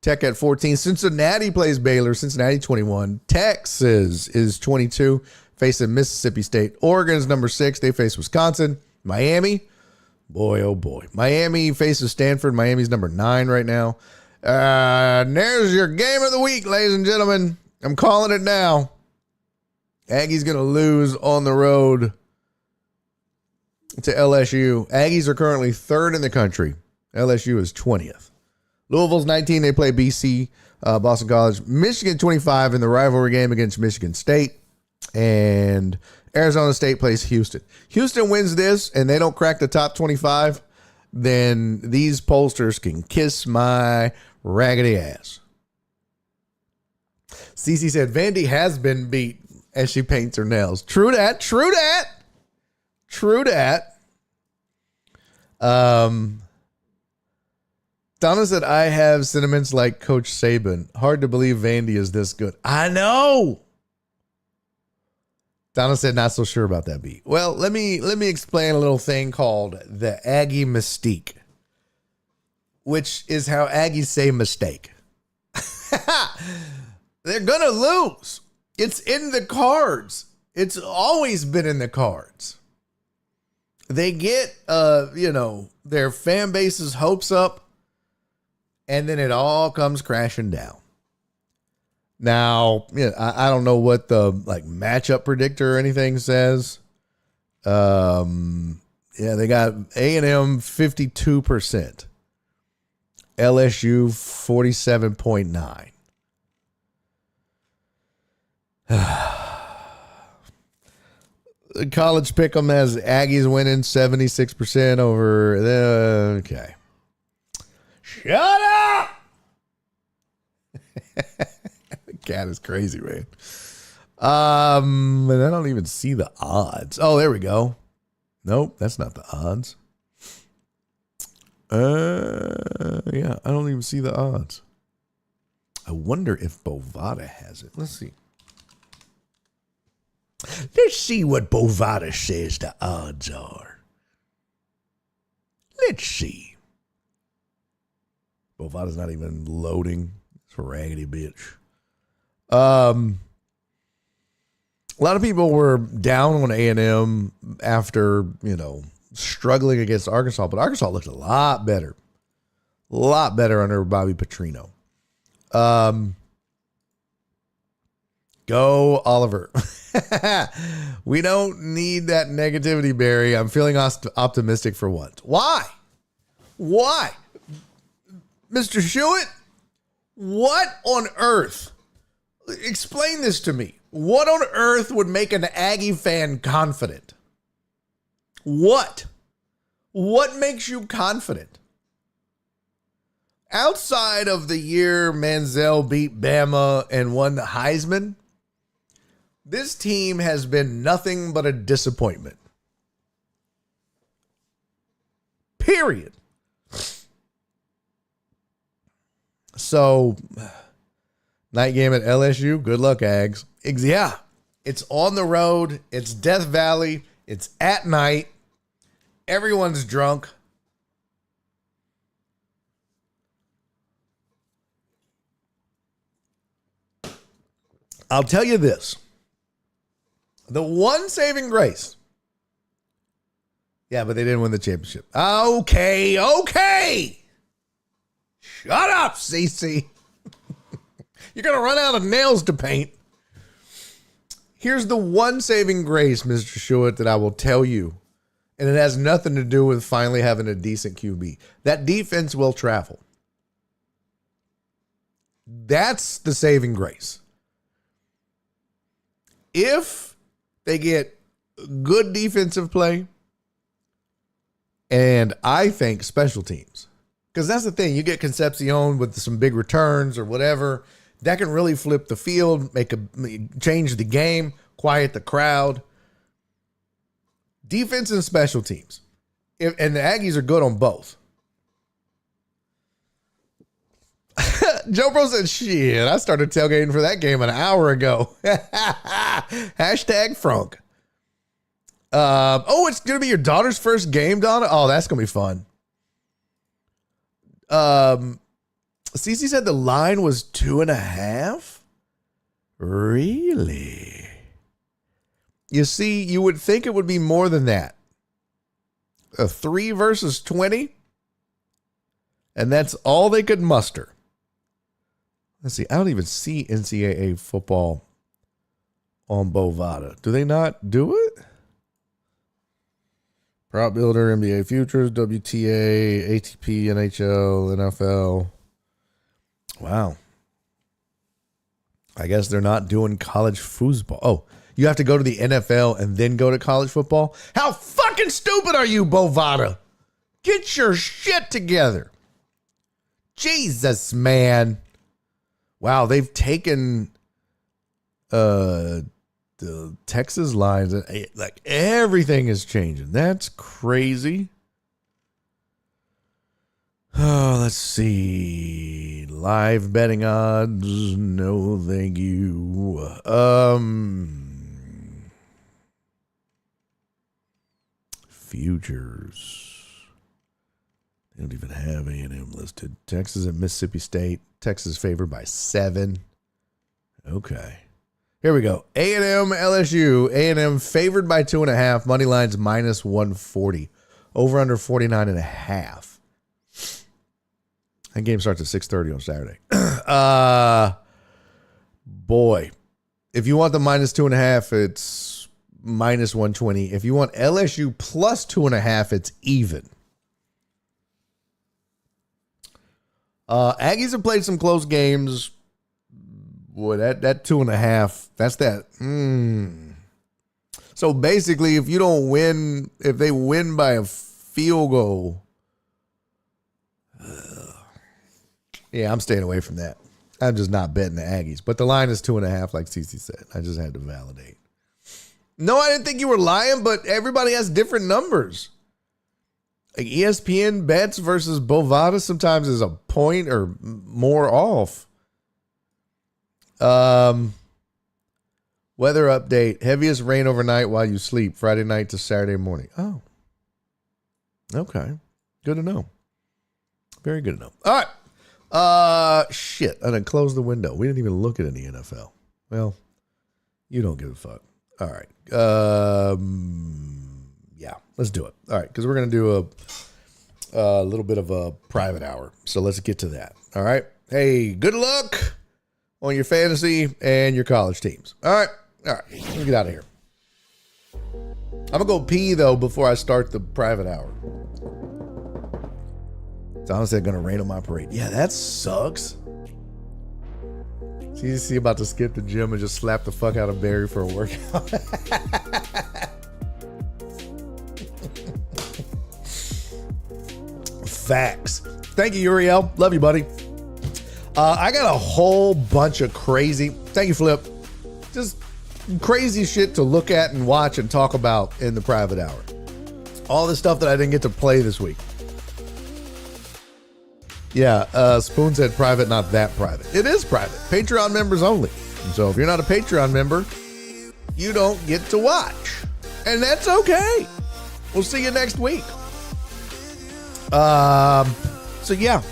Tech at 14. Cincinnati plays Baylor. Cincinnati 21. Texas is 22, facing Mississippi State. Oregon's number 6. They face Wisconsin. Miami Boy, oh boy. Miami faces Stanford. Miami's number 9 right now. There's your game of the week, ladies and gentlemen. I'm calling it now. Aggie's going to lose on the road to LSU. Aggies are currently 3rd in the country. LSU is 20th. Louisville's 19. They play BC, Boston College. Michigan 25 in the rivalry game against Michigan State. And Arizona State plays Houston. Houston wins this and they don't crack the top 25, then these pollsters can kiss my raggedy ass. Cece said Vandy has been beat as she paints her nails. True that. True that. True that. Donna said, I have sentiments like Coach Saban. Hard to believe Vandy is this good. I know. Donna said, not so sure about that beat. Well, let me explain a little thing called the Aggie mystique, which is how Aggies say mistake. They're going to lose. It's in the cards. It's always been in the cards. They get, their fan base's hopes up, and then it all comes crashing down. Now, I don't know what the matchup predictor or anything says. They got A&M 52%, LSU 47.9. College Pick'em has Aggies winning 76% over the. Okay. Shut up! Cat is crazy, man. And I don't even see the odds. Oh, there we go. Nope, that's not the odds. Yeah, I don't even see the odds. I wonder if Bovada has it. Let's see. Let's see what Bovada says the odds are. Let's see. Bovada's not even loading. It's a raggedy bitch. A lot of people were down on A&M after, struggling against Arkansas, but Arkansas looked a lot better. A lot better under Bobby Petrino. Go Oliver. We don't need that negativity, Barry. I'm feeling optimistic for once. Why? Mr. Shewitt, what on earth? Explain this to me. What on earth would make an Aggie fan confident? What? What makes you confident? Outside of the year Manziel beat Bama and won the Heisman, this team has been nothing but a disappointment. Period. So, night game at LSU. Good luck, Ags. Yeah, it's on the road. It's Death Valley. It's at night. Everyone's drunk. I'll tell you this. The one saving grace. Yeah, but they didn't win the championship. Okay. Shut up, CC. You're going to run out of nails to paint. Here's the one saving grace, Mr. Shewitt, that I will tell you. And it has nothing to do with finally having a decent QB. That defense will travel. That's the saving grace. If they get good defensive play, and I think special teams, because that's the thing, you get Concepcion with some big returns or whatever, that can really flip the field, change the game, quiet the crowd. Defense and special teams. And the Aggies are good on both. Joe Bro said, shit, I started tailgating for that game an hour ago. Hashtag Frunk. It's going to be your daughter's first game, Donna? Oh, that's going to be fun. Cece said the line was 2.5. Really? You see, you would think it would be more than that. a 3 versus 20. And that's all they could muster. Let's see. I don't even see NCAA football on Bovada. Do they not do it? Prop Builder, NBA Futures, WTA, ATP, NHL, NFL. Wow. I guess they're not doing college foosball. Oh, you have to go to the NFL and then go to college football? How fucking stupid are you, Bovada? Get your shit together. Jesus, man. Wow, they've taken the Texas lines. Like, everything is changing. That's crazy. Oh, let's see. Live betting odds. No, thank you. Futures. They don't even have A&M listed. Texas and Mississippi State. Texas favored by 7. Okay. Here we go. A&M, LSU. A&M favored by 2.5. Money lines minus 140. Over under 49.5. That game starts at 6:30 on Saturday. Boy. If you want the minus 2.5, it's minus 120. If you want LSU plus 2.5, it's even. Aggies have played some close games. Boy, that 2.5, that's that. So basically, if you don't win, if they win by a field goal, yeah, I'm staying away from that. I'm just not betting the Aggies. But the line is 2.5, like CC said. I just had to validate. No, I didn't think you were lying, but everybody has different numbers. Like ESPN bets versus Bovada sometimes is a point or more off. Weather update. Heaviest rain overnight while you sleep. Friday night to Saturday morning. Oh. Okay. Good to know. Very good to know. All right. Shit. I done closed the window. We didn't even look at any NFL. Well, you don't give a fuck. All right. Yeah, let's do it. All right, because we're going to do a little bit of a private hour. So let's get to that. All right. Hey, good luck on your fantasy and your college teams. All right. Let me get out of here. I'm going to go pee, though, before I start the private hour. It's honestly going to rain on my parade. Yeah, that sucks. CC about to skip the gym and just slap the fuck out of Barry for a workout. Facts. Thank you, Uriel. Love you, buddy. I got a whole bunch of crazy, thank you, Flip, just crazy shit to look at and watch and talk about in the private hour. All the stuff that I didn't get to play this week. Yeah, Spoon said private, not that private. It is private. Patreon members only. And so if you're not a Patreon member, you don't get to watch. And that's okay. We'll see you next week. So yeah,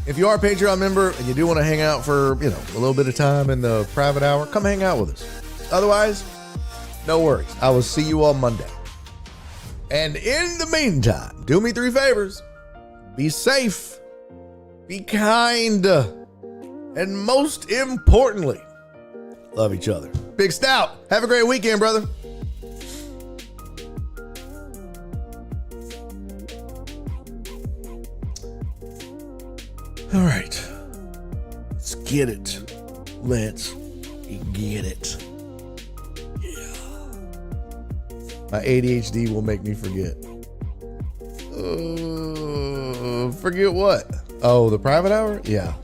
if you are a Patreon member and you do want to hang out for, a little bit of time in the private hour, come hang out with us. Otherwise, no worries. I will see you on Monday. And in the meantime, do me 3 favors. Be safe, be kind, and most importantly, love each other. Big Stout, have a great weekend, brother. All right, let's get it. Let's get it. Yeah. My ADHD will make me forget. Forget what? Oh, the private hour? Yeah,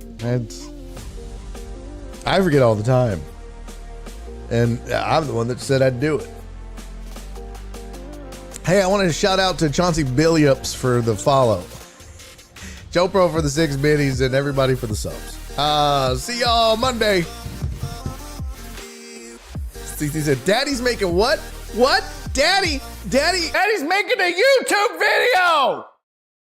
I forget all the time. And I'm the one that said I'd do it. Hey, I wanted to shout out to Chauncey Billups for the follow. Joe Pro for the 6 biddies and everybody for the subs. See y'all Monday. CC said, Daddy's making what? What? Daddy's making a YouTube video!